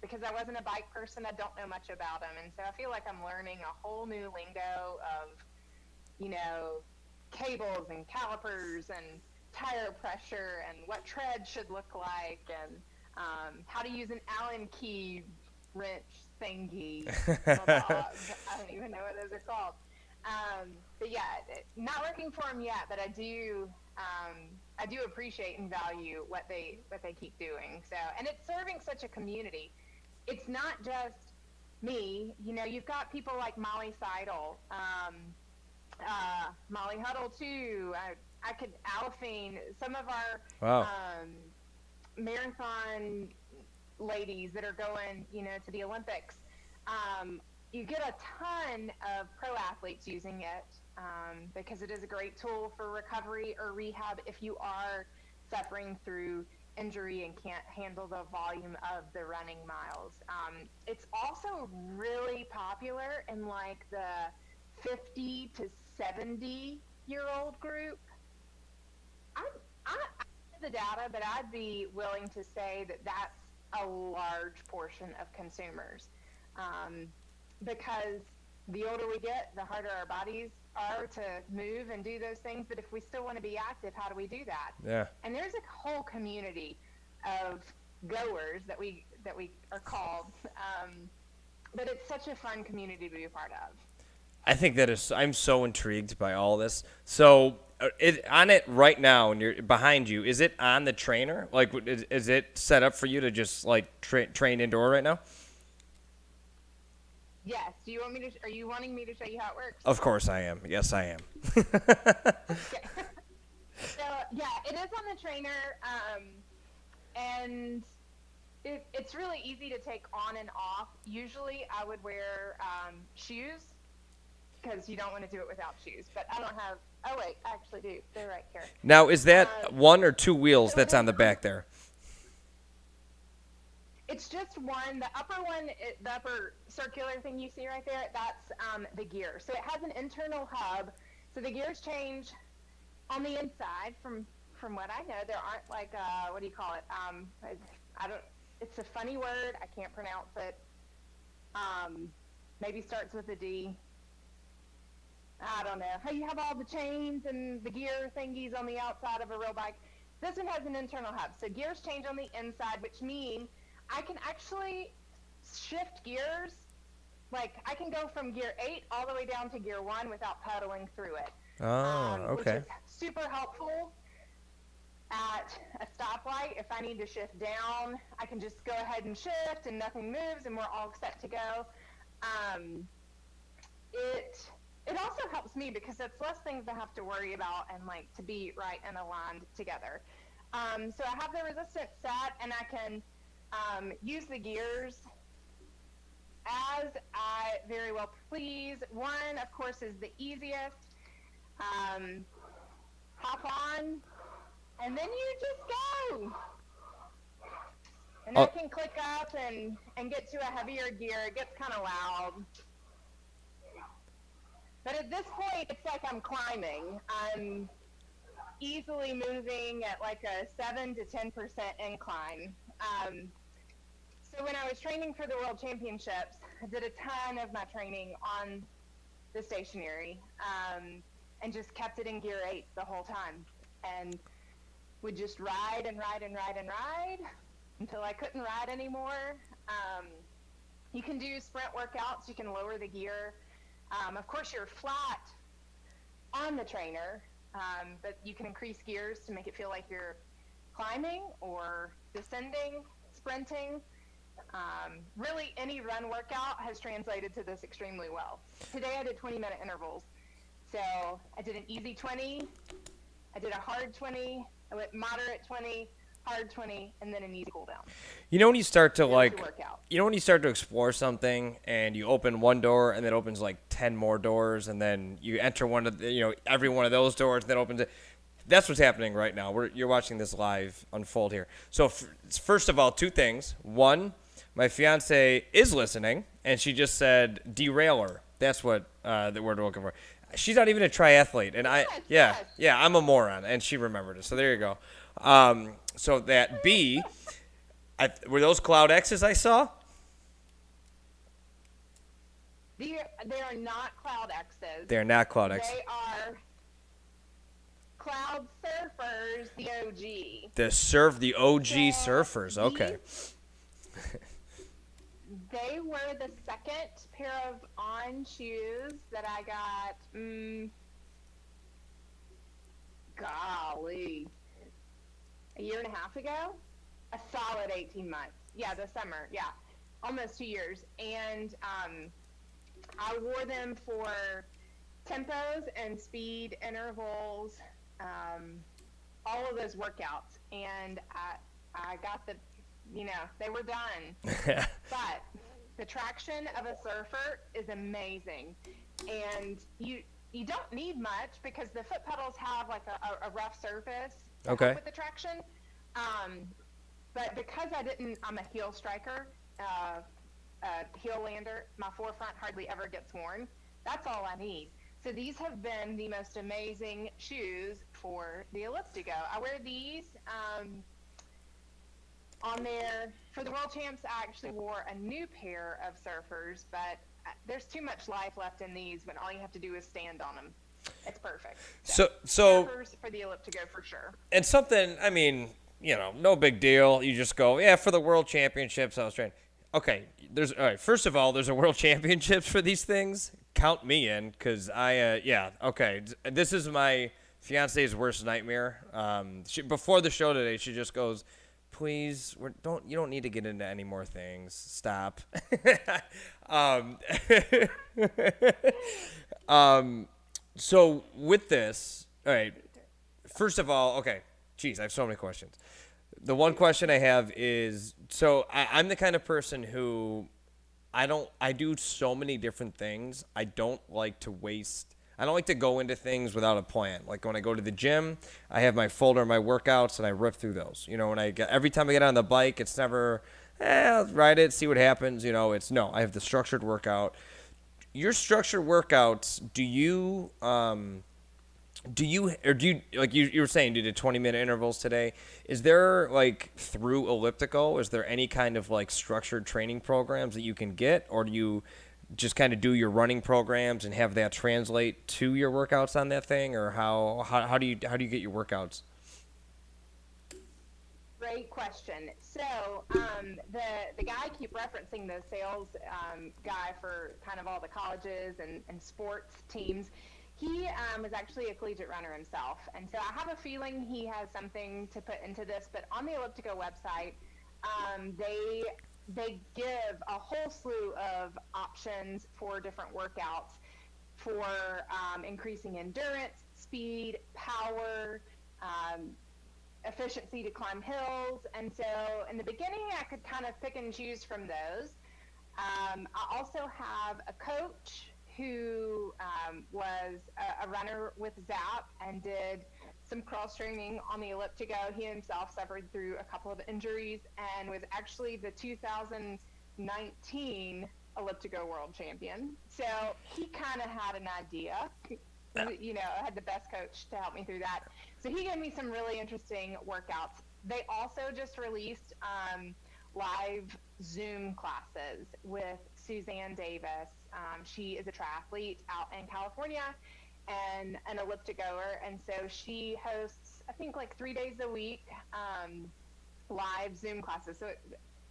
Because I wasn't a bike person, I don't know much about them, and so I feel like I'm learning a whole new lingo of, you know, cables and calipers and tire pressure and what tread should look like, and how to use an Allen key wrench thingy. I don't even know what those are called. But yeah, not working for them yet, but I do appreciate and value what they keep doing. So, and it's serving such a community. It's not just me. You know, you've got people like Molly Seidel, Molly Huddle too. I could Alphine, some of our Wow. Marathon ladies that are going, you know, to the Olympics. You get a ton of pro athletes using it because it is a great tool for recovery or rehab if you are suffering through injury and can't handle the volume of the running miles. It's also really popular in like the 50 to 70-year-old group. I the data, but I'd be willing to say that that's a large portion of consumers, because the older we get, the harder our bodies are to move and do those things. But if we still want to be active, how do we do that? Yeah. And there's a whole community of goers that we are called, but it's such a fun community to be a part of. I think that is. I'm so intrigued by all this. So, on it right now, and you're behind you. Is it on the trainer? Like, is it set up for you to just like train indoor right now? Yes. Do you want me to? Are you wanting me to show you how it works? Of course I am. Yes, I am. Okay. So yeah, it is on the trainer, and it's really easy to take on and off. Usually, I would wear shoes, because you don't want to do it without shoes. But I don't have. Oh wait, I actually do. They're right here. Now, is that one or two wheels that's on the back there? It's just one. The upper one, the upper circular thing you see right there, that's the gear. So it has an internal hub So the gears change on the inside. From what I know, there aren't like what do you call it? I don't. It's a funny word. I can't pronounce it. Maybe starts with a D. I don't know. How you have all the chains and the gear thingies on the outside of a real bike. This one has an internal hub. So gears change on the inside, which means I can actually shift gears. Like I can go from gear 8 all the way down to gear 1 without pedaling through it. Oh, okay. Which is super helpful at a stoplight. If I need to shift down, I can just go ahead and shift and nothing moves and we're all set to go. It also helps me because it's less things I have to worry about and like to be right and aligned together. So I have the resistance set and I can use the gears as I very well please. One, of course, is the easiest. Hop on, and then you just go. And I can click up and get to a heavier gear. It gets kind of loud. But at this point, it's like I'm climbing. I'm easily moving at like a 7 to 10% incline. So when I was training for the World Championships, I did a ton of my training on the stationary and just kept it in gear 8 the whole time. And would just ride and ride and ride and ride until I couldn't ride anymore. You can do sprint workouts. You can lower the gear. Of course, you're flat on the trainer, but you can increase gears to make it feel like you're climbing or descending, sprinting. Really, any run workout has translated to this extremely well. Today, I did 20-minute intervals. So I did an easy 20, I did a hard 20, I went moderate 20, hard 20, and then an easy cool down. You know when you start to when you start to explore something and you open one door and then it opens like 10 more doors and then you enter one of the, every one of those doors that opens it. That's what's happening right now. You're watching this live unfold here. So first of all, two things. One, my fiance is listening and she just said derailer. That's what the word we're looking for. She's not even a triathlete, and I'm a moron, and she remembered it. So there you go. So that B, were those Cloud X's I saw? They are not Cloud X's. They're not Cloud X's. They are Cloud Surfers, the OG. The OG surfers. Okay. They were the second pair of On shoes that I got, golly, a year and a half ago? A solid 18 months. Yeah, the summer. Yeah, almost 2 years. And I wore them for tempos and speed intervals, all of those workouts. And I got the, they were done. But the traction of a surfer is amazing. And you don't need much because the foot pedals have like a rough surface to help with the traction. But because I'm a heel striker, heel lander, my forefront hardly ever gets worn. That's all I need. So these have been the most amazing shoes for the ElliptiGo. I wear these on there. For the World Champs, I actually wore a new pair of surfers, but there's too much life left in these when all you have to do is stand on them. It's perfect. So surfers for the ElliptiGo for sure. And something, no big deal. You just go, for the World Championships, I was training. Okay, first of all, there's a World Championships for these things. Count me in, because this is my fiance's worst nightmare. Before the show today, she just goes, please, you don't need to get into any more things. Stop. So with this, all right, first of all, okay, geez, I have so many questions. The one question I have is, so I'm the kind of person who I do so many different things. I don't like to go into things without a plan. Like when I go to the gym, I have my folder, my workouts, and I rip through those. Every time I get on the bike, it's never, I'll ride it, see what happens. I have the structured workout. Your structured workouts, do you do you like you were saying you did 20-minute intervals today? Is there like through ElliptiGo, is there any kind of like structured training programs that you can get, or do you just kind of do your running programs and have that translate to your workouts on that thing, or how do you get your workouts? Great question. So the guy I keep referencing, the sales guy for kind of all the colleges and sports teams, he was actually a collegiate runner himself. And so I have a feeling he has something to put into this. But on the ElliptiGo website, they give a whole slew of options for different workouts for increasing endurance, speed, power, efficiency to climb hills. And so in the beginning, I could kind of pick and choose from those. I also have a coach who was a runner with Zap and did some cross training on the ElliptiGo. He himself suffered through a couple of injuries and was actually the 2019 ElliptiGo world champion. So he kind of had an idea. You know, I had the best coach to help me through that. So he gave me some really interesting workouts. They also just released live Zoom classes with Suzanne Davis. She is a triathlete out in California and an ElliptiGoer. And so she hosts, I think, like 3 days a week, live Zoom classes. So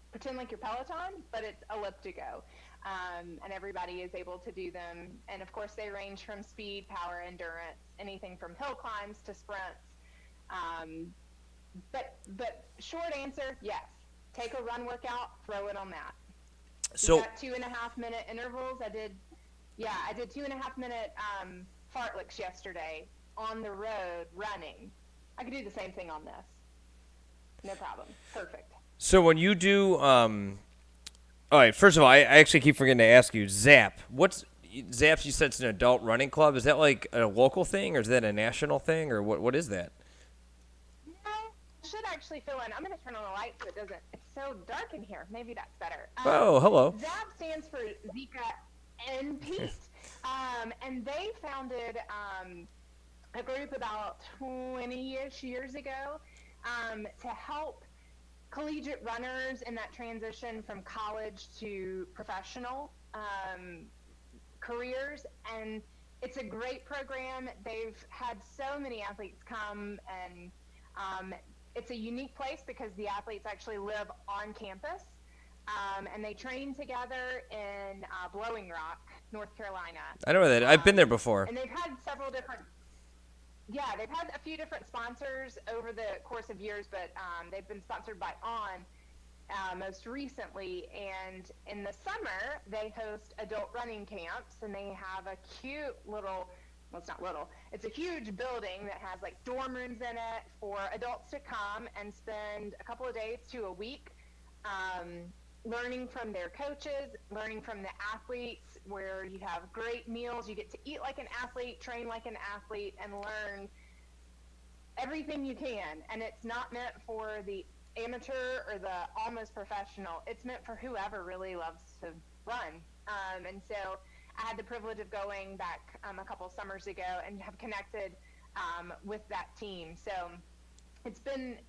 pretend like you're Peloton, but it's ElliptiGo. And everybody is able to do them. And of course, they range from speed, power, endurance, anything from hill climbs to sprints. But short answer, yes. Take a run workout, throw it on that. So you got 2.5 minute intervals. I did 2.5 minute fartleks yesterday on the road running. I could do the same thing on this. No problem. Perfect. So when you do, all right, first of all, I actually keep forgetting to ask you, Zap. What's Zap? You said it's an adult running club. Is that like a local thing, or is that a national thing, or what is that? No, I should actually fill in. I'm going to turn on the light so it doesn't. It's so dark in here. Maybe that's better. Oh, hello. Zap stands for Zika and Pete, and they founded a group about 20-ish years ago to help collegiate runners in that transition from college to professional careers. And it's a great program. They've had so many athletes come, and it's a unique place because the athletes actually live on campus, and they train together in Blowing Rock, North Carolina. I know where that. I've been there before. And they've had several different. Yeah, they've had a few different sponsors over the course of years, but they've been sponsored by On most recently. And in the summer, they host adult running camps, and they have a cute little, well, it's not little, it's a huge building that has like dorm rooms in it for adults to come and spend a couple of days to a week learning from their coaches, learning from the athletes, where you have great meals. You get to eat like an athlete, train like an athlete, and learn everything you can. And it's not meant for the amateur or the almost professional. It's meant for whoever really loves to run. And so I had the privilege of going back a couple summers ago and have connected with that team. So it's been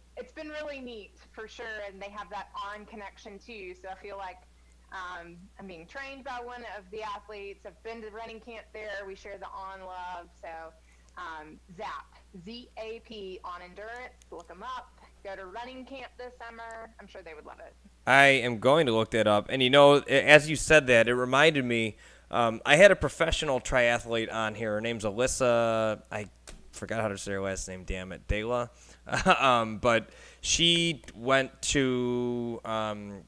really neat for sure, and they have that On connection too. So I feel like I'm being trained by one of the athletes. I've been to running camp there. We share the On love. So Zap, Z-A-P, On Endurance. Look them up. Go to running camp this summer. I'm sure they would love it. I am going to look that up. And, you know, as you said that, it reminded me, I had a professional triathlete on here. Her name's Alyssa. I forgot how to say her last name, damn it, Dela. But she went to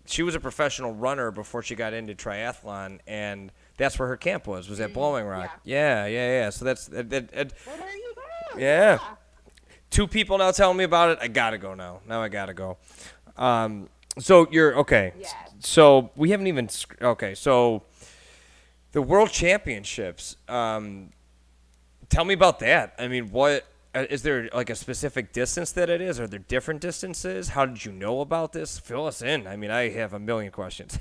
she was a professional runner before she got into triathlon, and that's where her camp was at Blowing Rock. Yeah. So that's Well, there you go. yeah. 2 people now telling me about it. I gotta go now. I gotta go. So you're okay. Yes. So we haven't even okay. So the World Championships. Tell me about that. I mean, what is there like a specific distance that it is? Are there different distances? How did you know about this? Fill us in. I mean, I have a million questions.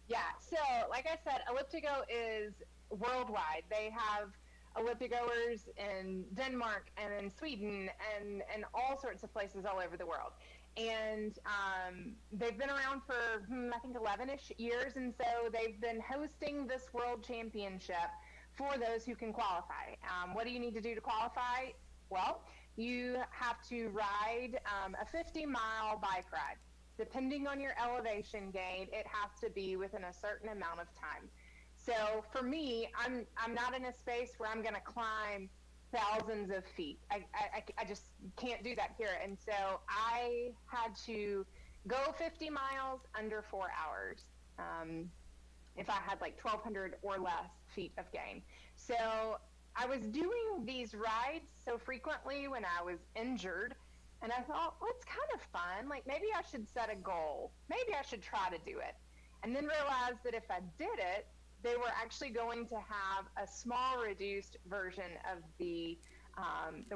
Yeah, so like I said, ElliptiGo is worldwide. They have ElliptiGoers in Denmark and in Sweden and all sorts of places all over the world. And they've been around for, I think, 11-ish years. And so they've been hosting this world championship for those who can qualify. What do you need to do to qualify? Well, you have to ride a 50-mile bike ride. Depending on your elevation gain, it has to be within a certain amount of time. So for me, I'm not in a space where I'm going to climb thousands of feet. I just can't do that here. And so I had to go 50 miles under 4 hours if I had like 1,200 or less feet of gain. So I was doing these rides so frequently when I was injured, and I thought, well, it's kind of fun. Like, maybe I should set a goal. Maybe I should try to do it. And then realized that if I did it, they were actually going to have a small, reduced version of the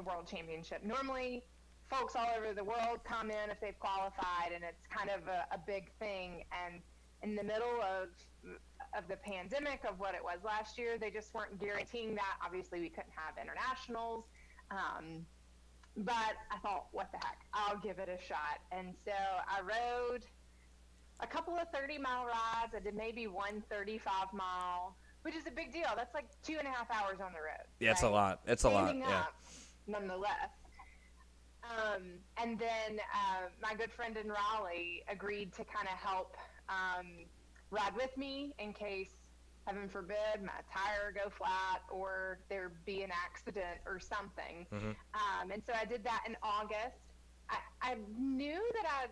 World Championship. Normally, folks all over the world come in if they've qualified, and it's kind of a big thing. And in the middle of the pandemic of what it was last year, they just weren't guaranteeing that. Obviously, we couldn't have internationals. But I thought, what the heck, I'll give it a shot. And so I rode a couple of 30-mile rides. I did maybe one 35-mile, which is a big deal. That's like 2.5 hours on the road. Yeah, it's a lot. It's a lot. Yeah. Nonetheless. And then my good friend in Raleigh agreed to kind of help ride with me in case, heaven forbid, my tire go flat or there be an accident or something. Mm-hmm. And so I did that in August. I knew that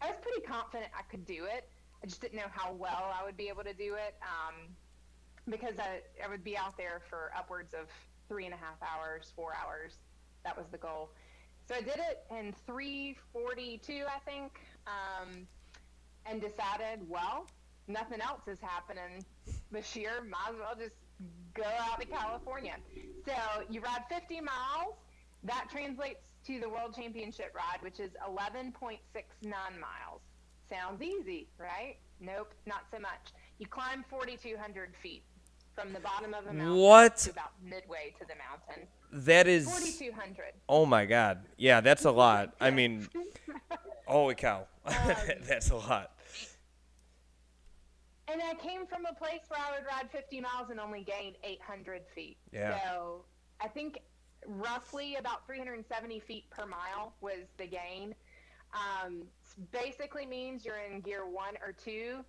I was pretty confident I could do it. I just didn't know how well I would be able to do it because I would be out there for upwards of 3.5 hours, 4 hours. That was the goal. So I did it in 3:42, I think, and decided, well, nothing else is happening this year. Might as well just go out to California. So you ride 50 miles. That translates to the World Championship ride, which is 11.69 miles. Sounds easy, right? Nope, not so much. You climb 4,200 feet from the bottom of a mountain to about midway to the mountain. That is 4,200. Oh my God. Yeah, that's a lot. I mean, holy cow. That's a lot. And I came from a place where I would ride 50 miles and only gain 800 feet. Yeah. So I think roughly about 370 feet per mile was the gain. Basically means you're in gear 1 or 2,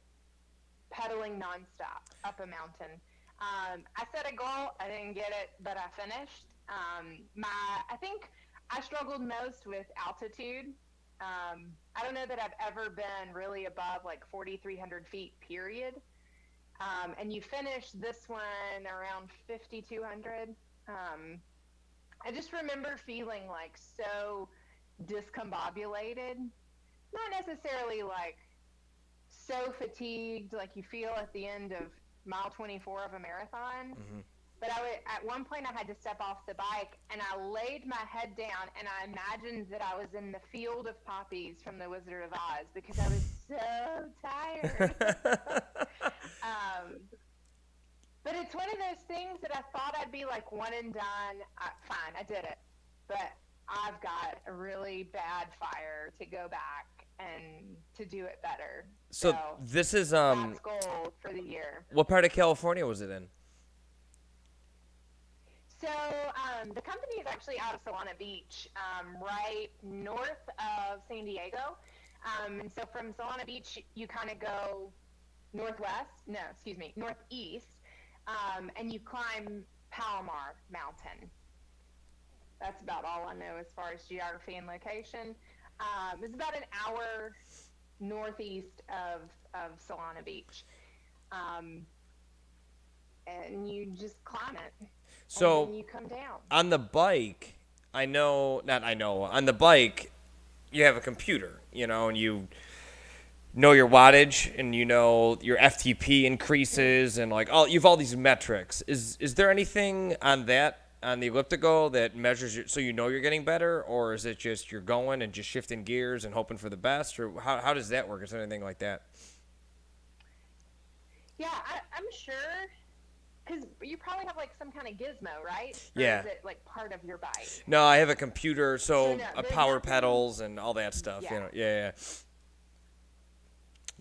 pedaling nonstop up a mountain. I set a goal. I didn't get it, but I finished. I think I struggled most with altitude. I don't know that I've ever been really above like 4,300 feet, period. And you finished this one around 5,200. I just remember feeling like so discombobulated, not necessarily like so fatigued like you feel at the end of mile 24 of a marathon. Mm-hmm. But at one point I had to step off the bike and I laid my head down and I imagined that I was in the field of poppies from The Wizard of Oz because I was so tired. But it's one of those things that I thought I'd be like one and done. Fine, I did it. But I've got a really bad fire to go back and to do it better. So this is that's goal for the year. What part of California was it in? So the company is actually out of Solana Beach, right north of San Diego. And so from Solana Beach, you kind of go northeast, and you climb Palomar Mountain. That's about all I know as far as geography and location. It's about an hour northeast of Solana Beach. And you just climb it. So and then you come down. On the bike, on the bike, you have a computer, and you know your wattage and you know your FTP increases and you've all these metrics. Is there anything on the ElliptiGo that measures so you're getting better, or is it just you're going and just shifting gears and hoping for the best, or how does that work? Is there anything like that? Yeah, I'm sure Because you probably have like some kind of gizmo, right? Yeah. Or is it like part of your bike? No, I have a computer, so No, power there's nothing- pedals and all that stuff. Yeah. You know, yeah.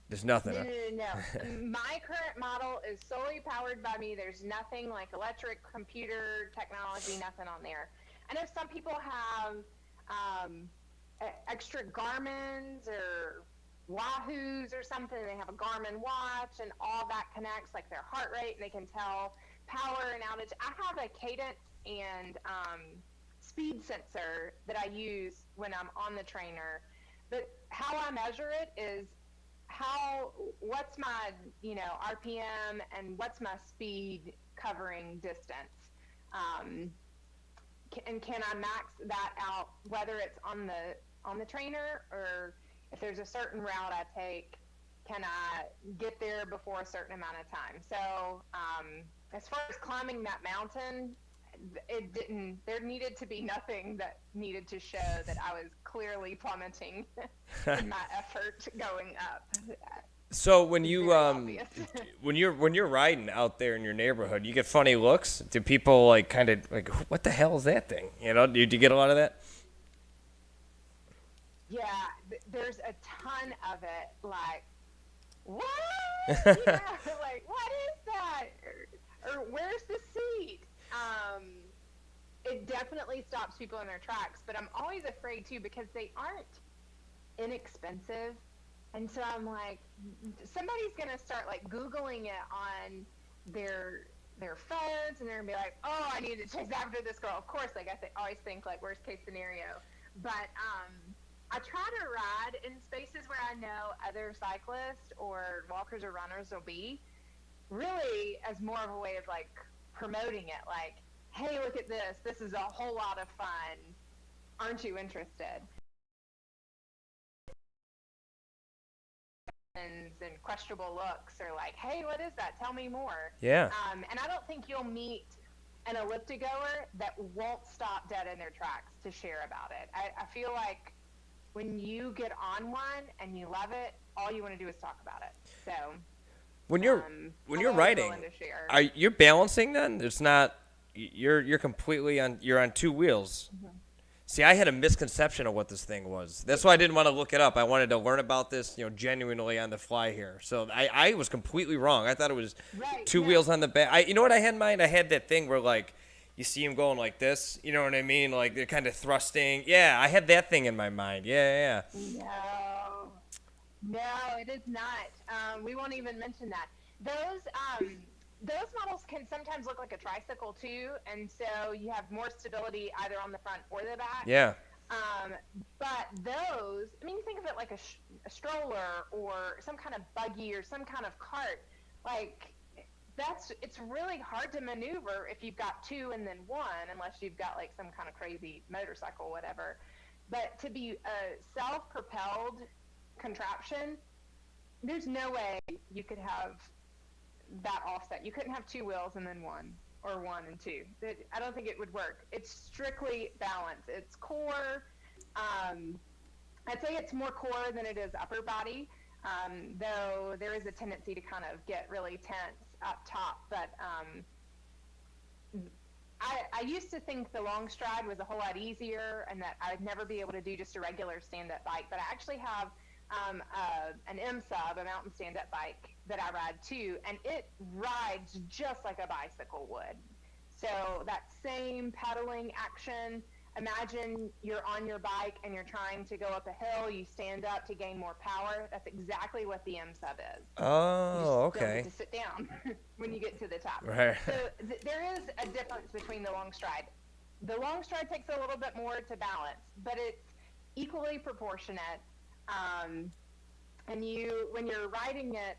There's nothing. No, Huh? no. My current model is solely powered by me. There's nothing like electric, computer, technology, nothing on there. I know some people have extra Garmin's or Wahoo's or something. They have a Garmin watch, and all that connects, like their heart rate, and they can tell power and outage. I have a cadence and speed sensor that I use when I'm on the trainer. But how I measure it is what's my RPM and what's my speed covering distance, and can I max that out, whether it's on the trainer or if there's a certain route I take, can I get there before a certain amount of time? So as far as climbing that mountain, there needed to be nothing that needed to show that I was clearly plummeting in my effort going up. So when you obvious. when you're riding out there in your neighborhood, you get funny looks. Do people like kind of like, what the hell is that thing? You know, do you get a lot of that? Yeah, there's a ton of it. Like, what? Yeah, like, what is that? Or where's the seat? It definitely stops people in their tracks, but I'm always afraid too because they aren't inexpensive. And so I'm like, somebody's gonna start like Googling it on their phones, and they're gonna be like, oh, I need to chase after this girl. Of course, like I always think like worst case scenario. But I try to ride in spaces where I know other cyclists or walkers or runners will be, really as more of a way of like promoting it. Like, hey, look at this. This is a whole lot of fun. Aren't you interested? And questionable looks, or like, hey, what is that? Tell me more. Yeah. And I don't think you'll meet an ElliptiGoer that won't stop dead in their tracks to share about it. I feel like when you get on one and you love it, all you want to do is talk about it. So When you're riding, are you balancing then? It's not you're completely on. You're on two wheels. Mm-hmm. See, I had a misconception of what this thing was. That's why I didn't want to look it up. I wanted to learn about this, genuinely on the fly here. So I was completely wrong. I thought it was two wheels on the back. You know what I had in mind? I had that thing where, like, you see them going like this. You know what I mean? Like, they're kind of thrusting. Yeah, I had that thing in my mind. Yeah. No, it is not. We won't even mention that. Those models can sometimes look like a tricycle too, and so you have more stability either on the front or the back. Yeah. But those, I mean, you think of it like a stroller or some kind of buggy or some kind of cart. Like, it's really hard to maneuver if you've got two and then one, unless you've got like some kind of crazy motorcycle, whatever. But to be a self-propelled contraption, there's no way you could have that offset. You couldn't have two wheels and then one, or one and two. I don't think it would work. It's strictly balance. It's core. I'd say it's more core than it is upper body, though there is a tendency to kind of get really tense up top. But I used to think the long stride was a whole lot easier and that I'd never be able to do just a regular stand-up bike. But I actually have an M-Sub, a mountain stand-up bike that I ride too, and it rides just like a bicycle would. So that same pedaling action, imagine you're on your bike and you're trying to go up a hill, you stand up to gain more power. That's exactly what the M-Sub is. Oh, okay. You just don't get to sit down when you get to the top. Right. So there is a difference between the long stride. The long stride takes a little bit more to balance, but it's equally proportionate. And when you're riding it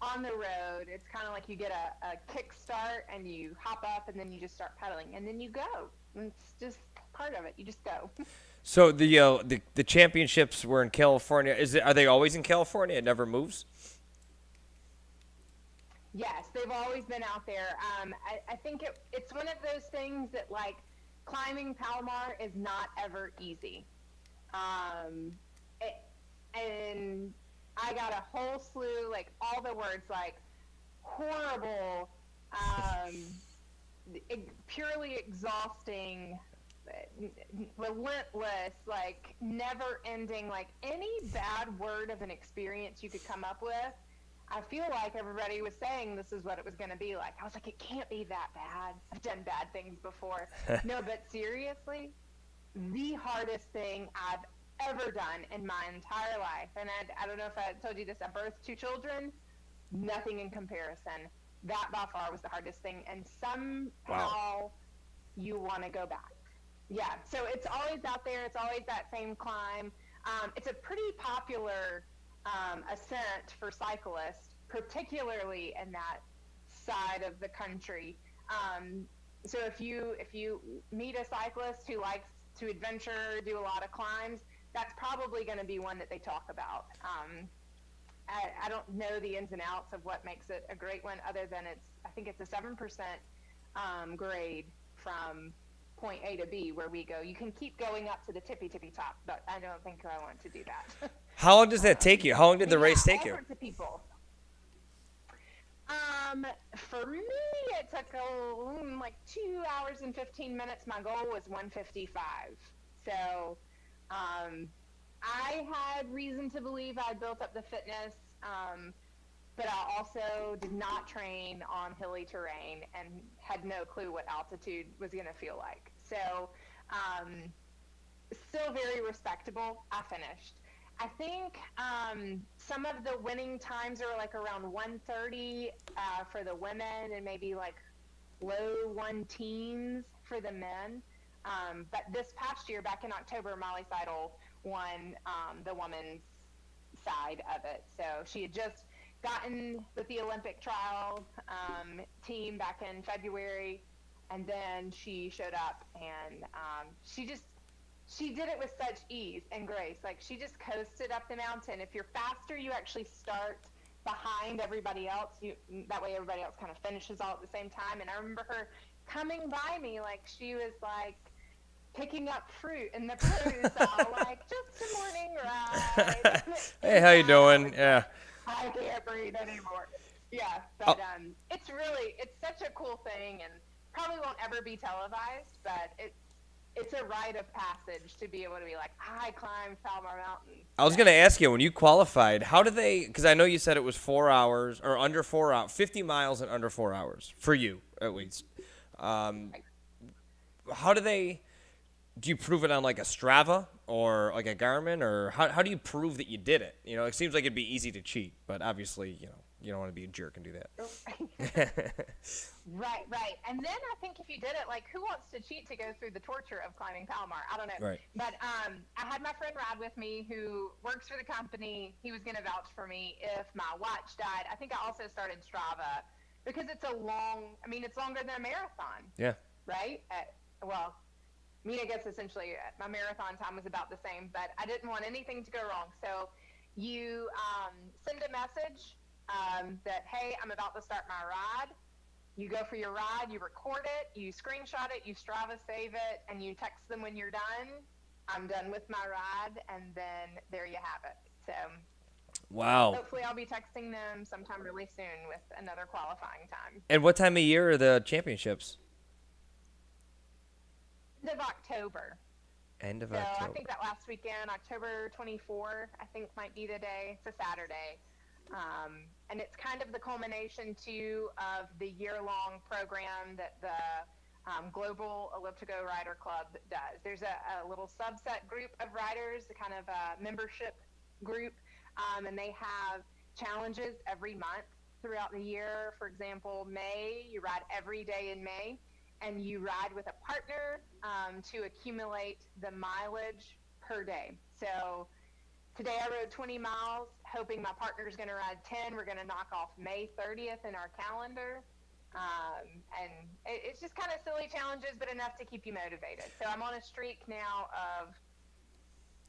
on the road, it's kind of like you get a kick start and you hop up and then you just start pedaling and then you go. It's just part of it. You just go. So the championships were in California. Are they always in California? It never moves? Yes, they've always been out there. I think it's one of those things that, like, climbing Palomar is not ever easy. And I got a whole slew, like all the words, like horrible Purely exhausting, relentless, like never ending, like any bad word of an experience you could come up with. I feel like everybody was saying this is what it was going to be like. I was like, it can't be that bad. I've done bad things before. No, but seriously, the hardest thing I've ever done in my entire life. And I don't know if I told you this, I birthed 2 children, nothing in comparison. That by far was the hardest thing. And somehow you want to go back. Yeah. So it's always out there. It's always that same climb. It's a pretty popular ascent for cyclists, particularly in that side of the country. So if you meet a cyclist who likes to adventure, do a lot of climbs, that's probably going to be one that they talk about. I don't know the ins and outs of what makes it a great one, other than I think it's a 7% grade from point A to B where we go. You can keep going up to the tippy top, but I don't think I want to do that. How long does that take you? How long did the race take you? To people. For me, it took like 2 hours and 15 minutes. My goal was 1:55. So, I had reason to believe I built up the fitness, but I also did not train on hilly terrain and had no clue what altitude was going to feel like. So, still very respectable. I finished. I think some of the winning times are like around 1:30 for the women and maybe like low 1-teens for the men. But this past year, back in October, Molly Seidel won the women's side of it. So she had just gotten with the Olympic trial team back in February, and then she showed up, and she did it with such ease and grace. Like, she just coasted up the mountain. If you're faster, you actually start behind everybody else. That way everybody else kind of finishes all at the same time. And I remember her coming by me like she was like picking up fruit in the produce aisle, like, just a morning ride. Hey, how you doing? Yeah. I can't breathe anymore. Yeah, but it's such a cool thing, and probably won't ever be televised, but it's a rite of passage to be able to be like, I climbed Palomar Mountain. I was going to ask you, when you qualified, how did they, because I know you said it was 4 hours, or under 4 hours, 50 miles in under 4 hours, for you, at least. How do you prove it on like a Strava or like a Garmin, or how do you prove that you did it? You know, it seems like it'd be easy to cheat, but obviously, you don't want to be a jerk and do that. Right. And then I think if you did it, like, who wants to cheat to go through the torture of climbing Palomar? I don't know. Right. But I had my friend ride with me who works for the company. He was going to vouch for me if my watch died. I think I also started Strava because it's longer than a marathon. Yeah. Right? I guess essentially my marathon time was about the same, but I didn't want anything to go wrong. So you send a message that, hey, I'm about to start my ride. You go for your ride, you record it, you screenshot it, you Strava save it, and you text them when you're done. I'm done with my ride, and then there you have it. So wow. Hopefully I'll be texting them sometime really soon with another qualifying time. And what time of year are the championships? End of October. End of so October. I think that last weekend, October 24, I think might be the day. It's a Saturday. And it's kind of the culmination, too, of the year-long program that the Global ElliptiGo Rider Club does. There's a little subset group of riders, a kind of a membership group, and they have challenges every month throughout the year. For example, May, you ride every day in May, and you ride with a partner to accumulate the mileage per day. So today I rode 20 miles, hoping my partner's going to ride 10. We're going to knock off May 30th in our calendar. And it's just kind of silly challenges, but enough to keep you motivated. So I'm on a streak now of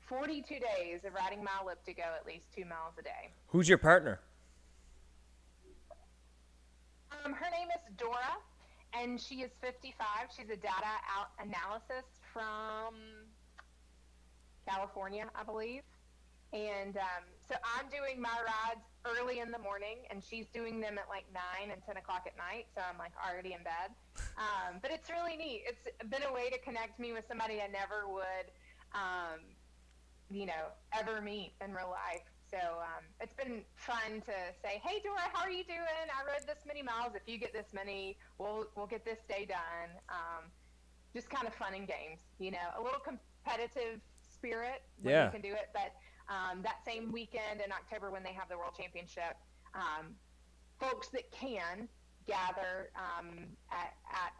42 days of riding my ElliptiGo at least 2 miles a day. Who's your partner? Her name is Dora, and she is 55. She's a data analysis from California, I believe. And so I'm doing my rides early in the morning, and she's doing them at like 9 and 10 o'clock at night, so I'm like already in bed. But it's really neat. It's been a way to connect me with somebody I never would, ever meet in real life. So it's been fun to say, hey, Dora, how are you doing? I rode this many miles. If you get this many, we'll get this day done. Just kind of fun and games, a little competitive spirit when you can do it. But that same weekend in October when they have the World Championship, folks that can gather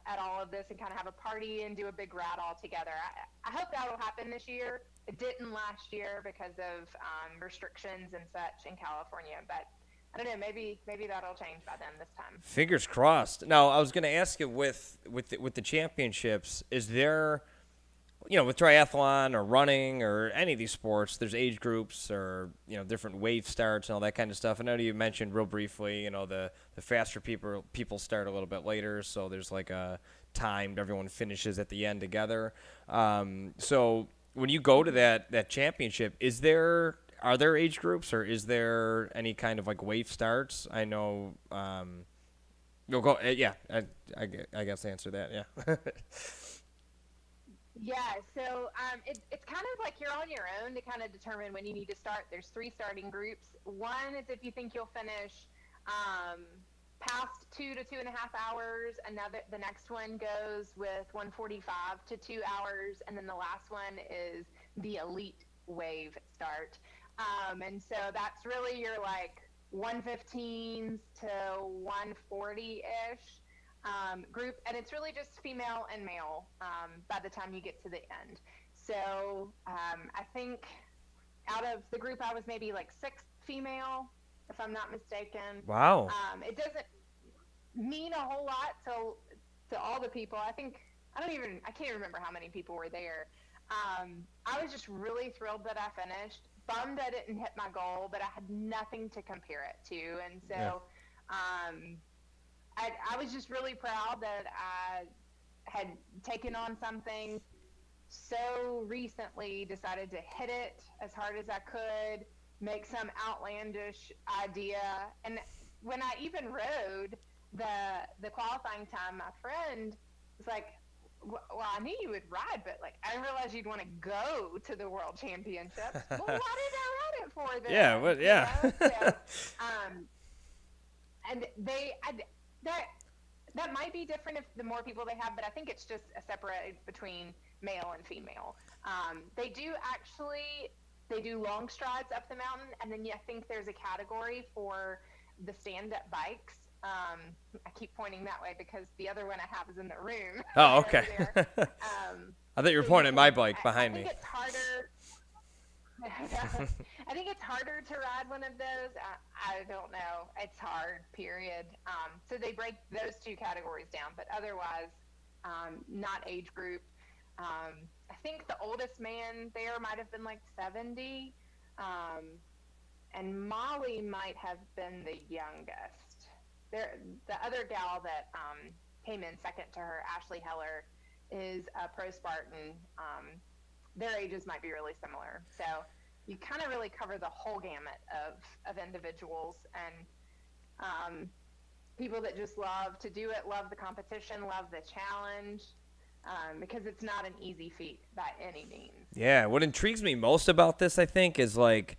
at all of this and kind of have a party and do a big ride all together. I hope that'll happen this year. It didn't last year because of restrictions and such in California, but I don't know, maybe that'll change by then this time. Fingers crossed. Now, I was going to ask you with the championships, is there, with triathlon or running or any of these sports, there's age groups or, different wave starts and all that kind of stuff. I know you mentioned real briefly, the faster people start a little bit later, so there's like a timed, everyone finishes at the end together. So when you go to that championship, are there age groups or is there any kind of like wave starts? I know, you'll go, I guess answer that, yeah. Yeah, so it's kind of like you're on your own to kind of determine when you need to start. There's 3 starting groups. One is if you think you'll finish past 2 to 2.5 hours. The next one goes with 1:45 to 2 hours, and then the last one is the elite wave start. And so that's really your like 1:15s to 1:40-ish. Group, and it's really just female and male by the time you get to the end. So I think out of the group I was maybe like 6th female, if I'm not mistaken. Wow. It doesn't mean a whole lot to all the people. I can't even remember how many people were there. I was just really thrilled that I finished. Bummed I didn't hit my goal, but I had nothing to compare it to, and so I was just really proud that I had taken on something so recently, decided to hit it as hard as I could, make some outlandish idea. And when I even rode the qualifying time, my friend was like, well, I knew you would ride, but like I didn't realize you'd want to go to the World Championships. Well, why did I ride it for then? Yeah, So, and that might be different if the more people they have, but I think it's just a separate between male and female. They do long strides up the mountain, and then I think there's a category for the stand-up bikes. I keep pointing that way because the other one I have is in the room. Oh, okay. I thought you were So pointing at my bike behind me. I think it's harder. I think it's harder to ride one of those. I don't know. It's hard, period. So they break those 2 categories down, but otherwise, not age group. I think the oldest man there might have been like 70, and Molly might have been the youngest. The other gal that came in second to her, Ashley Heller, is a pro Spartan. Their ages might be really similar. So you kind of really cover the whole gamut of individuals and people that just love to do it, love the competition, love the challenge, because it's not an easy feat by any means. Yeah, what intrigues me most about this, I think, is like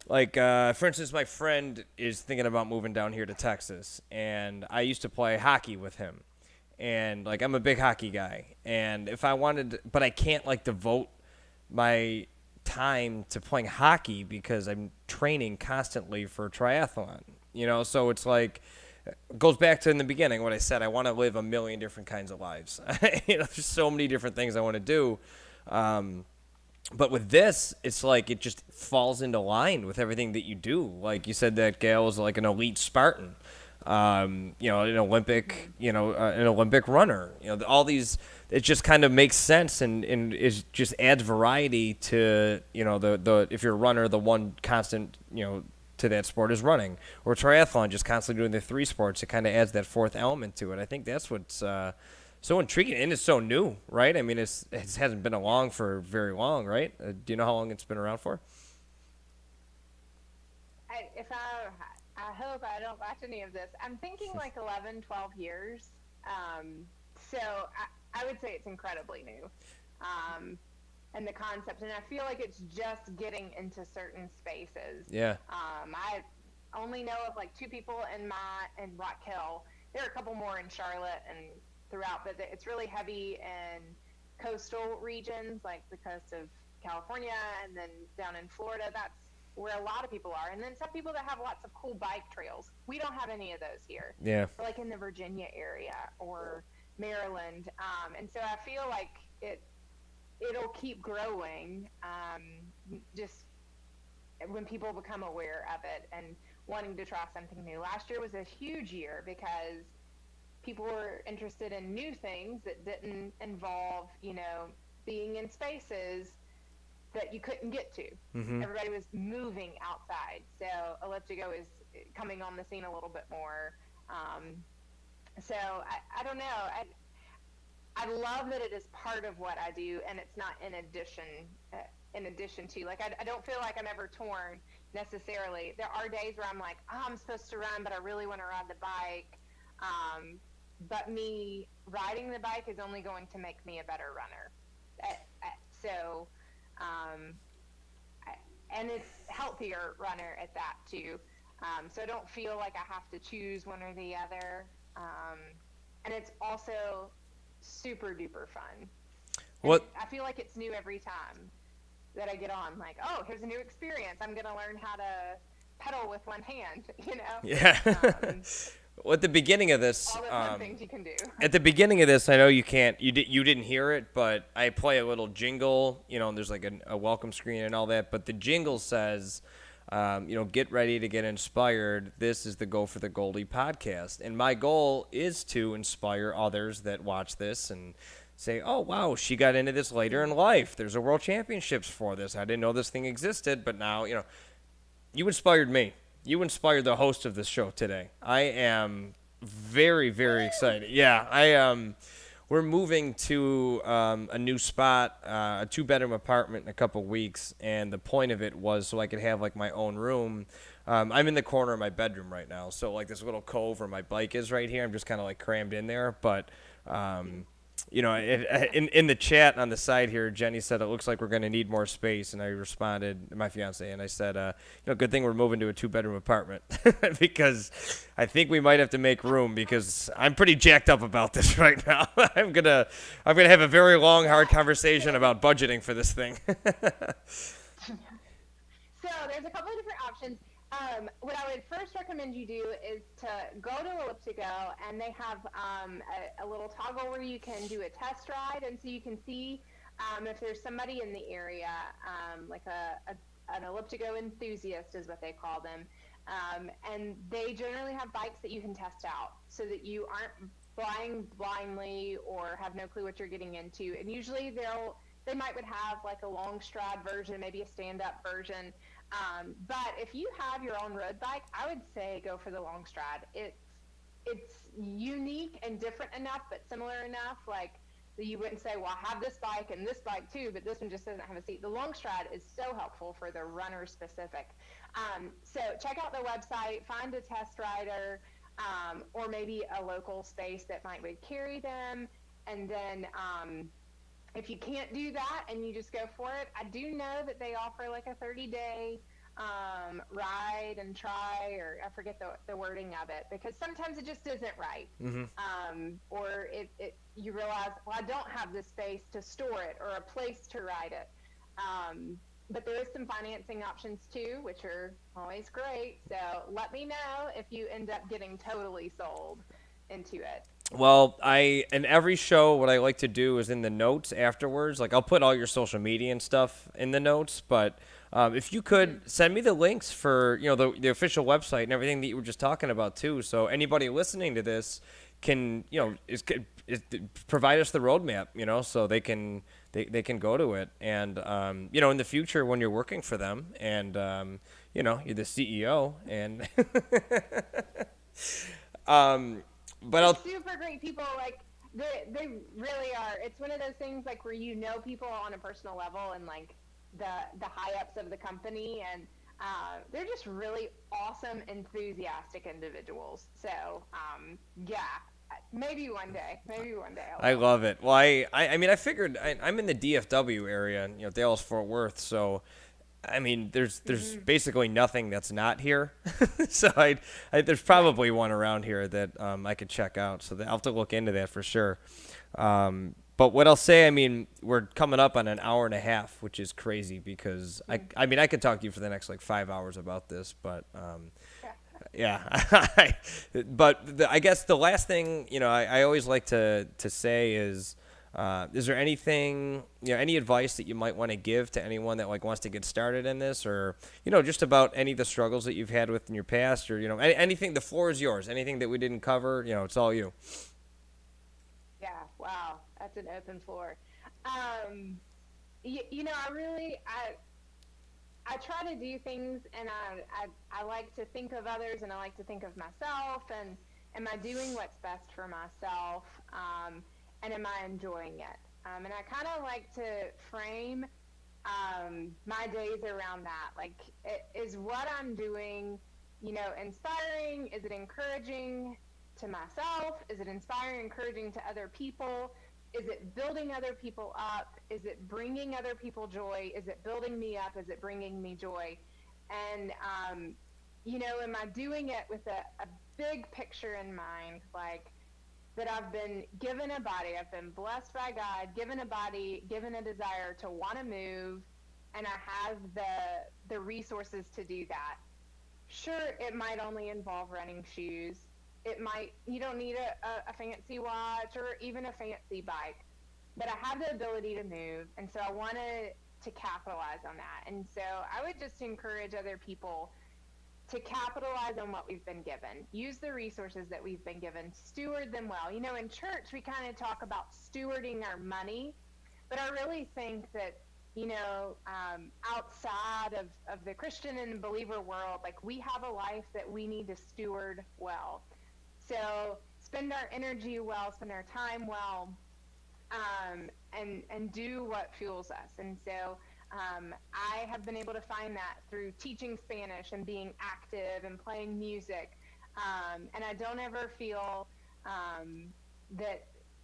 for instance, my friend is thinking about moving down here to Texas, and I used to play hockey with him. And like I'm a big hockey guy, and if I wanted, but I can't like devote my time to playing hockey because I'm training constantly for triathlon. So it's like it goes back to in the beginning what I said. I want to live a million different kinds of lives. There's so many different things I want to do. But with this, it's like it just falls into line with everything that you do. Like you said, that gal was like an elite Spartan. An Olympic runner, all these, it just kind of makes sense and is just adds variety to, if you're a runner, the one constant, to that sport is running, or triathlon, just constantly doing the 3 sports. It kind of adds that 4th element to it. I think that's what's so intriguing, and it's so new, right? I mean, it hasn't been along for very long, right? Do you know how long it's been around for? I hope I don't watch any of this. I'm thinking like 11, 12 years. So I would say it's incredibly new. And the concept, and I feel like it's just getting into certain spaces. Yeah. I only know of like 2 people in Rock Hill. There are a couple more in Charlotte and throughout, but it's really heavy in coastal regions like the coast of California and then down in Florida. That's where a lot of people are. And then some people that have lots of cool bike trails. We don't have any of those here. Yeah. Like in the Virginia area or Maryland. And so I feel like it'll keep growing, just when people become aware of it and wanting to try something new. Last year was a huge year because people were interested in new things that didn't involve, being in spaces that you couldn't get to. Mm-hmm. Everybody was moving outside. So ElliptiGo is coming on the scene a little bit more. So I don't know. I love that it is part of what I do, and it's not in addition to. Like, I don't feel like I'm ever torn necessarily. There are days where I'm like, I'm supposed to run, but I really want to ride the bike. But me riding the bike is only going to make me a better runner. And it's healthier runner at that too. So I don't feel like I have to choose one or the other. And it's also super duper fun. What? I feel like it's new every time that I get on. Like, oh, here's a new experience. I'm going to learn how to pedal with one hand, Yeah. Well, at the beginning of this, all the fun things you can do. At the beginning of this, I know you didn't hear it, but I play a little jingle, and there's like a welcome screen and all that, but the jingle says, get ready to get inspired. This is the Go for the Goldy podcast. And my goal is to inspire others that watch this and say, oh, wow, she got into this later in life. There's a world championships for this. I didn't know this thing existed, but now, you inspired me. You inspired the host of this show today. I am very, very excited. Yeah, we're moving to a new spot, a 2-bedroom apartment in a couple weeks, and the point of it was so I could have like my own room. I'm in the corner of my bedroom right now, so like this little cove where my bike is right here. I'm just kind of like crammed in there, but in the chat on the side here, Jenny said it looks like we're going to need more space, and I responded, my fiance, and I said, good thing we're moving to a 2-bedroom apartment because I think we might have to make room because I'm pretty jacked up about this right now. I'm gonna have a very long, hard conversation about budgeting for this thing. So there's a couple of different options. What I would first recommend you do is to go to ElliptiGo, and they have a little toggle where you can do a test ride, and so you can see if there's somebody in the area, like an ElliptiGo enthusiast is what they call them, and they generally have bikes that you can test out so that you aren't flying blindly or have no clue what you're getting into. And usually they would have like a long stride version, maybe a stand-up version. But if you have your own road bike, I would say go for the long stride. It's unique and different enough, but similar enough, like that you wouldn't say, well, I have this bike and this bike too, but this one just doesn't have a seat. The long stride is so helpful for the runner specific. So check out the website, find a test rider, or maybe a local space that would carry them. And then if you can't do that and you just go for it, I do know that they offer like a 30-day ride and try, or I forget the wording of it, because sometimes it just isn't right. Mm-hmm. Or you realize, well, I don't have the space to store it or a place to ride it. But there is some financing options too, which are always great. So let me know if you end up getting totally sold into it. Well, in every show, what I like to do is in the notes afterwards, like I'll put all your social media and stuff in the notes, but if you could send me the links for, the official website and everything that you were just talking about too, so anybody listening to this can, provide us the roadmap, so they can go to it. And, in the future when you're working for them and, you're the CEO and, But super great people, like they really are. It's one of those things like where people on a personal level and like the high ups of the company, and They're just really awesome, enthusiastic individuals. So, yeah, maybe one day. I love it. Well, I mean, I figured I'm in the DFW area, Dallas Fort Worth, so I mean, there's basically nothing that's not here. So there's probably one around here that I could check out. So I'll have to look into that for sure. But what I'll say, I mean, we're coming up on an hour and a half, which is crazy because I mean, I could talk to you for the next like 5 hours about this, but yeah. But I guess the last thing, I always like to say is there anything, any advice that you might want to give to anyone that like wants to get started in this, or just about any of the struggles that you've had with in your past, or anything? The floor is yours. Anything that we didn't cover, it's all you. Yeah, wow, that's an open floor. I try to do things, and I like to think of others, and I like to think of myself, and am I doing what's best for myself, and am I enjoying it? And I kind of like to frame my days around that. Like, is what I'm doing, inspiring? Is it encouraging to myself? Is it inspiring, encouraging to other people? Is it building other people up? Is it bringing other people joy? Is it building me up? Is it bringing me joy? And, am I doing it with a big picture in mind, like that I've been given a body, I've been blessed by God, given a body, given a desire to want to move, and I have the resources to do that. Sure, it might only involve running shoes. You don't need a fancy watch or even a fancy bike, but I have the ability to move, and so I wanted to capitalize on that. And so I would just encourage other people to capitalize on what we've been given. Use the resources that we've been given. Steward them well. In church, we kind of talk about stewarding our money, but I really think that, outside of the Christian and believer world, like, we have a life that we need to steward well. So spend our energy well, spend our time well, and do what fuels us. And so I have been able to find that through teaching Spanish and being active and playing music. And I don't ever feel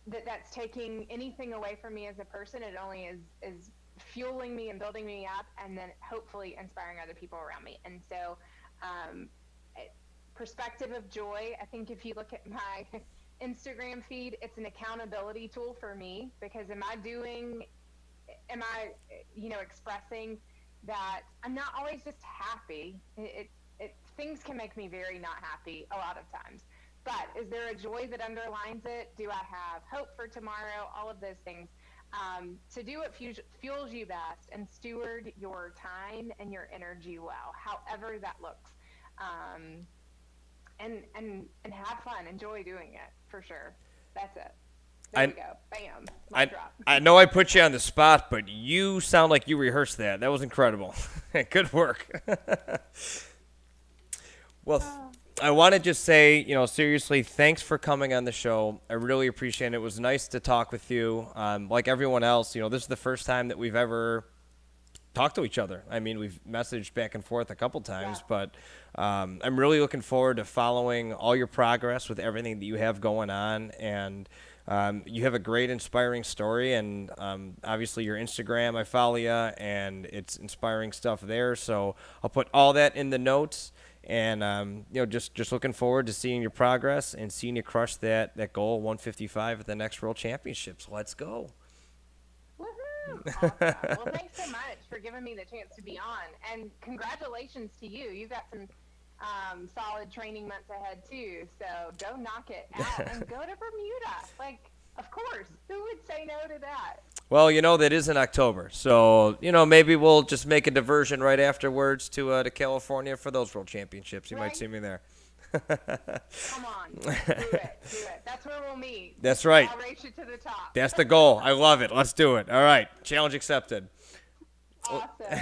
that's taking anything away from me as a person. It only is fueling me and building me up, and then hopefully inspiring other people around me. And so perspective of joy, I think if you look at my Instagram feed, it's an accountability tool for me, because am I expressing that I'm not always just happy? Things can make me very not happy a lot of times, but is there a joy that underlines it? Do I have hope for tomorrow? All of those things. To do what fuels you best and steward your time and your energy well, however that looks. And have fun, enjoy doing it, for sure. That's it. There we go. Bam. Mic drop. I know I put you on the spot, but you sound like you rehearsed that. That was incredible. Good work. Well, I want to just say, seriously, thanks for coming on the show. I really appreciate it. It was nice to talk with you. Like everyone else, this is the first time that we've ever talked to each other. I mean, we've messaged back and forth a couple times, but I'm really looking forward to following all your progress with everything that you have going on. And you have a great, inspiring story. And obviously your Instagram, I follow you, and it's inspiring stuff there. So I'll put all that in the notes. And, just looking forward to seeing your progress and seeing you crush that goal 155 at the next World Championships. Let's go. Woohoo! Awesome. Well, thanks so much for giving me the chance to be on. And congratulations to you. You've got some solid training months ahead, too. So go knock it out and go to Bermuda. Like, of course. Who would say no to that? Well, that is in October. So, maybe we'll just make a diversion right afterwards to California for those World Championships. You might see me there. Come on. Do it. That's where we'll meet. That's right. I'll race you to the top. That's the goal. I love it. Let's do it. All right. Challenge accepted. Awesome.